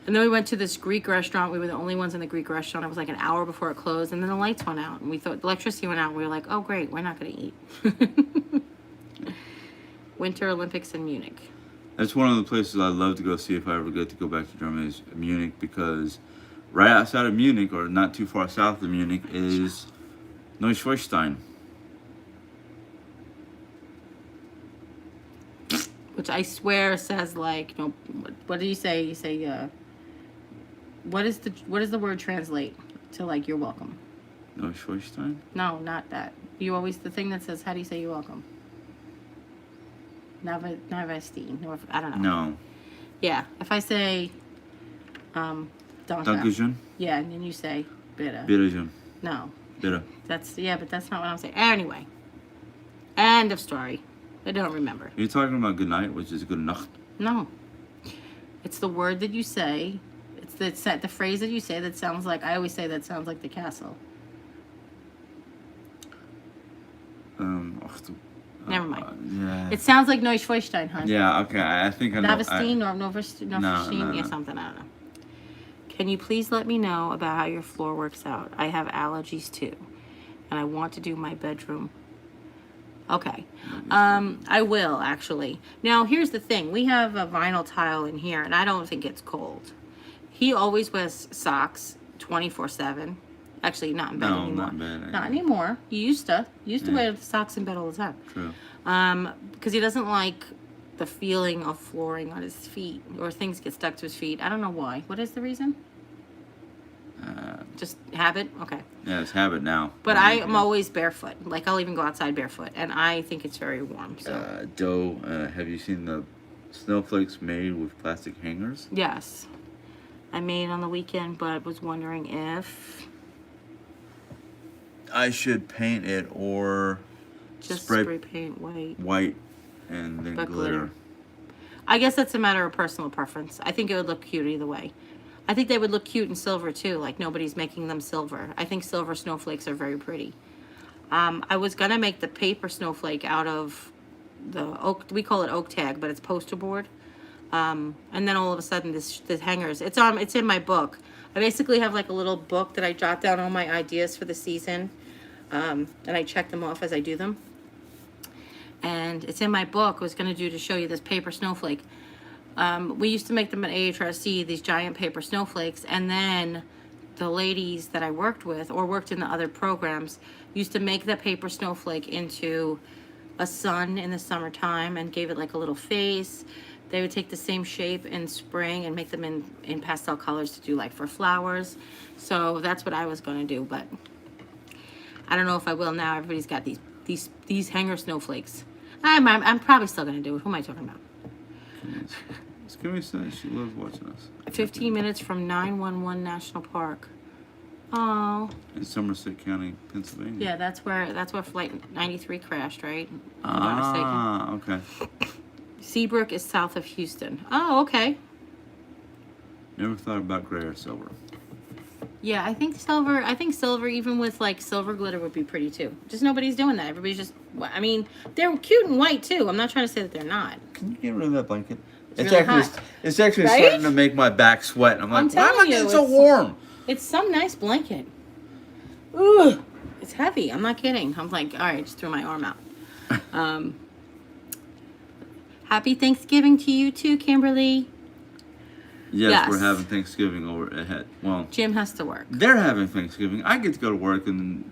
And then we went to this Greek restaurant. We were the only ones in the Greek restaurant. It was like an hour before it closed, and then the lights went out, and we thought the electricity went out, and we were like, oh great, we're not going to eat. Winter Olympics in Munich. That's one of the places I'd love to go see if I ever get to go back to Germany is Munich, because right outside of Munich, or not too far south of Munich, is Neuschwanstein. Which I swear says like, no, what do you say? You say, what does the word translate to like you're welcome? Neuschwanstein? No, not that. You always, the thing that says, how do you say you're welcome? Navestein. I don't know. No. Yeah. If I say, Danke. Dankeschön. Yeah, and then you say bitte. Bitteschön. No, Bitte. but that's not what I'm saying. Anyway, end of story. I don't remember. You're talking about good night, which is good Nacht. No, it's the word that you say. It's the phrase that you say that sounds like, I always say that sounds like the castle. Ach, du, Never mind. yeah. It sounds like Neuschwanstein, hon. Yeah, okay. I think I know. Navestein or Noverstein no. or something. I don't know. Can you please let me know about how your floor works out? I have allergies too, and I want to do my bedroom. Okay. I will actually. Now, here's the thing. We have a vinyl tile in here, and I don't think it's cold. He always wears socks 24/7. Actually, not in bed anymore. not in bed. Not anymore. He used to wear the socks in bed all the time. True. Because he doesn't like the feeling of flooring on his feet, or things get stuck to his feet. I don't know why. What is the reason? Just habit? Okay. Yeah, it's habit now. But I am always barefoot. Like, I'll even go outside barefoot. And I think it's very warm. So. Doe, have you seen the snowflakes made with plastic hangers? Yes. I made on the weekend, but was wondering if... I should paint it or just spray paint white and then glitter. I guess that's a matter of personal preference. I think it would look cute either way. I think they would look cute in silver too, like nobody's making them silver. I think silver snowflakes are very pretty. I was gonna make the paper snowflake out of the oak, we call it oak tag, but it's poster board. And then all of a sudden this hangers, it's in my book. I basically have like a little book that I jot down all my ideas for the season. And I check them off as I do them. And it's in my book. I was going to do to show you this paper snowflake. We used to make them at AHRC, these giant paper snowflakes. And then the ladies that I worked with or worked in the other programs used to make the paper snowflake into a sun in the summertime and gave it like a little face. They would take the same shape in spring and make them in pastel colors to do like for flowers. So that's what I was going to do, but I don't know if I will now. Everybody's got these hanger snowflakes. I'm probably still going to do it. Who am I talking about? Kimmy says she loves watching us. 15 minutes from 911 National Park. Oh. In Somerset County, Pennsylvania. Yeah, that's where Flight 93 crashed, right? Okay. Seabrook is south of Houston. Oh, okay. Never thought about gray or silver. Yeah, I think silver, even with like silver glitter, would be pretty too. Just nobody's doing that. Everybody's just, I mean, they're cute and white too. I'm not trying to say that they're not. Can you get rid of that blanket? It's really hot. It's actually Right? starting to make my back sweat. I'm like, why am I telling getting you, so warm? It's some nice blanket. Ooh, it's heavy. I'm not kidding. I'm like, all right, just threw my arm out. Happy Thanksgiving to you too, Kimberly. Yes, we're having Thanksgiving over ahead. Well, Jim has to work. they're having Thanksgiving. I get to go to work and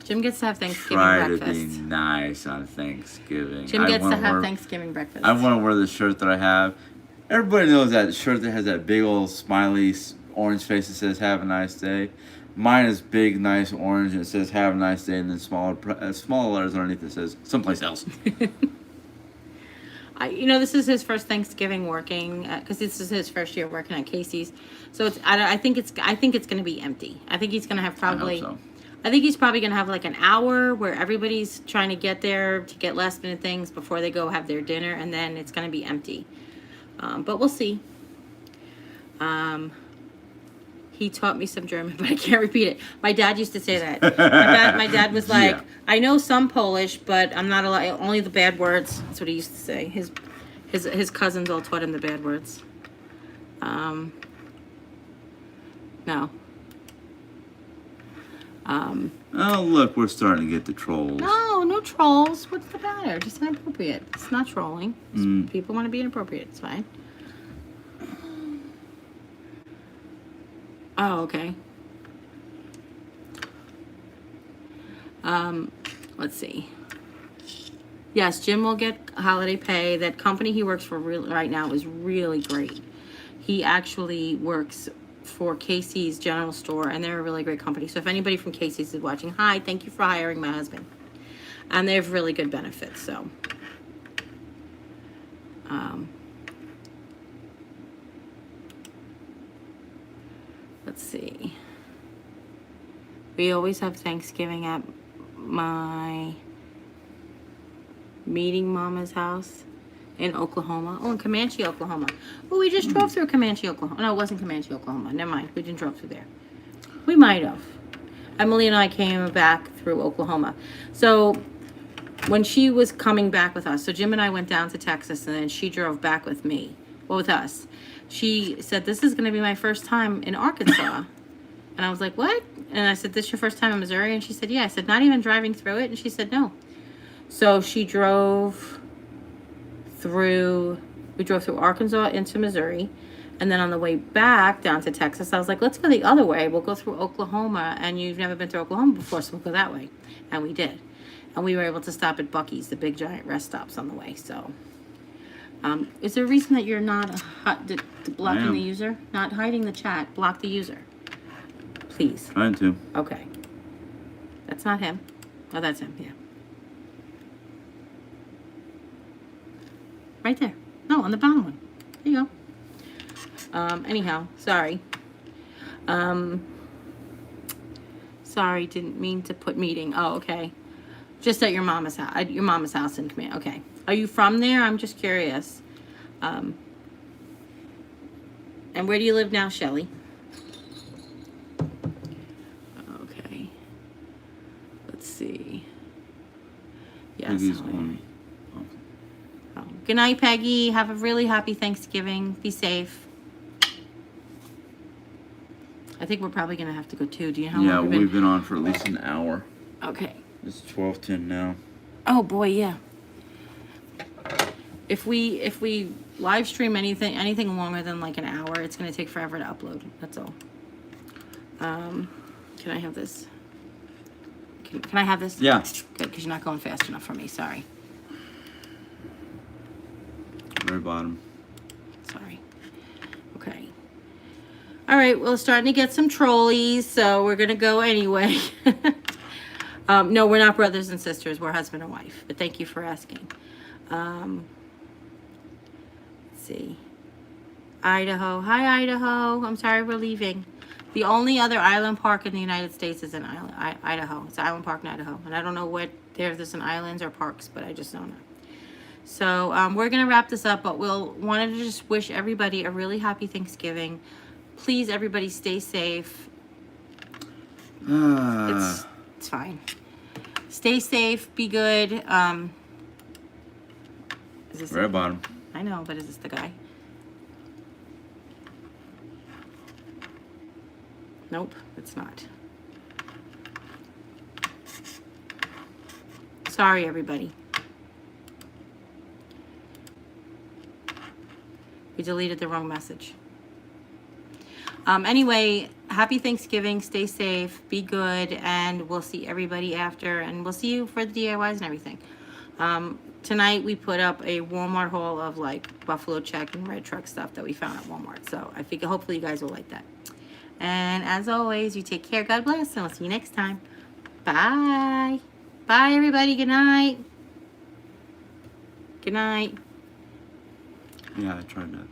Jim gets to have Thanksgiving try breakfast. to be nice on Thanksgiving. Jim gets to have Thanksgiving breakfast. I want to wear the shirt that I have. Everybody knows that shirt that has that big old smiley orange face that says "Have a nice day." Mine is big, nice orange, and it says "Have a nice day," and then smaller letters underneath that says "Someplace else." This is his first Thanksgiving working because this is his first year working at Casey's. So I think it's going to be empty. I think he's going to have probably. I hope so. I think he's probably going to have like an hour where everybody's trying to get there to get last minute things before they go have their dinner, and then it's going to be empty. But we'll see. He taught me some German, but I can't repeat it. My dad used to say that. My dad was like, Yeah. I know some Polish, but I'm not allowed, only the bad words. That's what he used to say. His cousins all taught him the bad words. No. Oh, look, we're starting to get the trolls. No trolls. What's the matter? Just inappropriate. It's not trolling. People want to be inappropriate. It's fine. Oh, okay. Let's see. Yes, Jim will get holiday pay. That company he works for right now is really great. He actually works for Casey's General Store, and they're a really great company. So if anybody from Casey's is watching, hi, thank you for hiring my husband. And they have really good benefits, so. let's see. We always have Thanksgiving at my meeting mama's house in Oklahoma. Oh, in Comanche, Oklahoma. Well, we just drove through Comanche, Oklahoma. No, it wasn't Comanche, Oklahoma. Never mind. We didn't drive through there. We might have. Emily and I came back through Oklahoma. So when she was coming back with us, so Jim and I went down to Texas, and then she drove back with me. Well, with us. She said, this is going to be my first time in Arkansas. And I was like, what? And I said, this is your first time in Missouri? And she said, yeah. I said, not even driving through it? And she said, no. So we drove through Arkansas into Missouri. And then on the way back down to Texas, I was like, let's go the other way. We'll go through Oklahoma. And you've never been through Oklahoma before, so we'll go that way. And we did. And we were able to stop at Buc-ee's, the big giant rest stops on the way. So, is there a reason that you're not blocking the user? Not hiding the chat. Block the user. Please. Trying to. Okay. That's not him. Oh, that's him. Yeah. Right there. No, on the bottom one. There you go. Anyhow, sorry. Sorry, didn't mean to put meeting. Oh, okay. Just at your mama's house in Command. Okay. Are you from there? I'm just curious. And where do you live now, Shelley? Okay. Let's see. Yes. Oh. Good night, Peggy. Have a really happy Thanksgiving. Be safe. I think we're probably going to have to go too. Do you know how long we've been on for at least an hour. Okay. It's 12:10 now. Oh boy, yeah. If we live stream anything longer than like an hour, it's going to take forever to upload. That's all. Can I have this? Can I have this? Yeah. Good, because you're not going fast enough for me. Sorry. Very bottom. Sorry. Okay. All right, well, starting to get some trolleys, so we're going to go anyway. No, we're not brothers and sisters. We're husband and wife, but thank you for asking. Let's see. Idaho. Hi, Idaho. I'm sorry we're leaving. The only other island park in the United States is in Idaho. It's Island Park in Idaho. And I don't know what there's in islands or parks, but I just don't know. So we're going to wrap this up, but wanted to just wish everybody a really happy Thanksgiving. Please, everybody, stay safe. It's fine. Stay safe. Be good. Is this Right bottom. I know, but is this the guy? Nope, it's not. Sorry, everybody. We deleted the wrong message. Anyway, happy Thanksgiving. Stay safe. Be good. And we'll see everybody after. And we'll see you for the DIYs and everything. Tonight, we put up a Walmart haul of like Buffalo Check and Red Truck stuff that we found at Walmart. So I think hopefully you guys will like that. And as always, you take care. God bless. And we'll see you next time. Bye. Bye, everybody. Good night. Good night. Yeah, I tried that.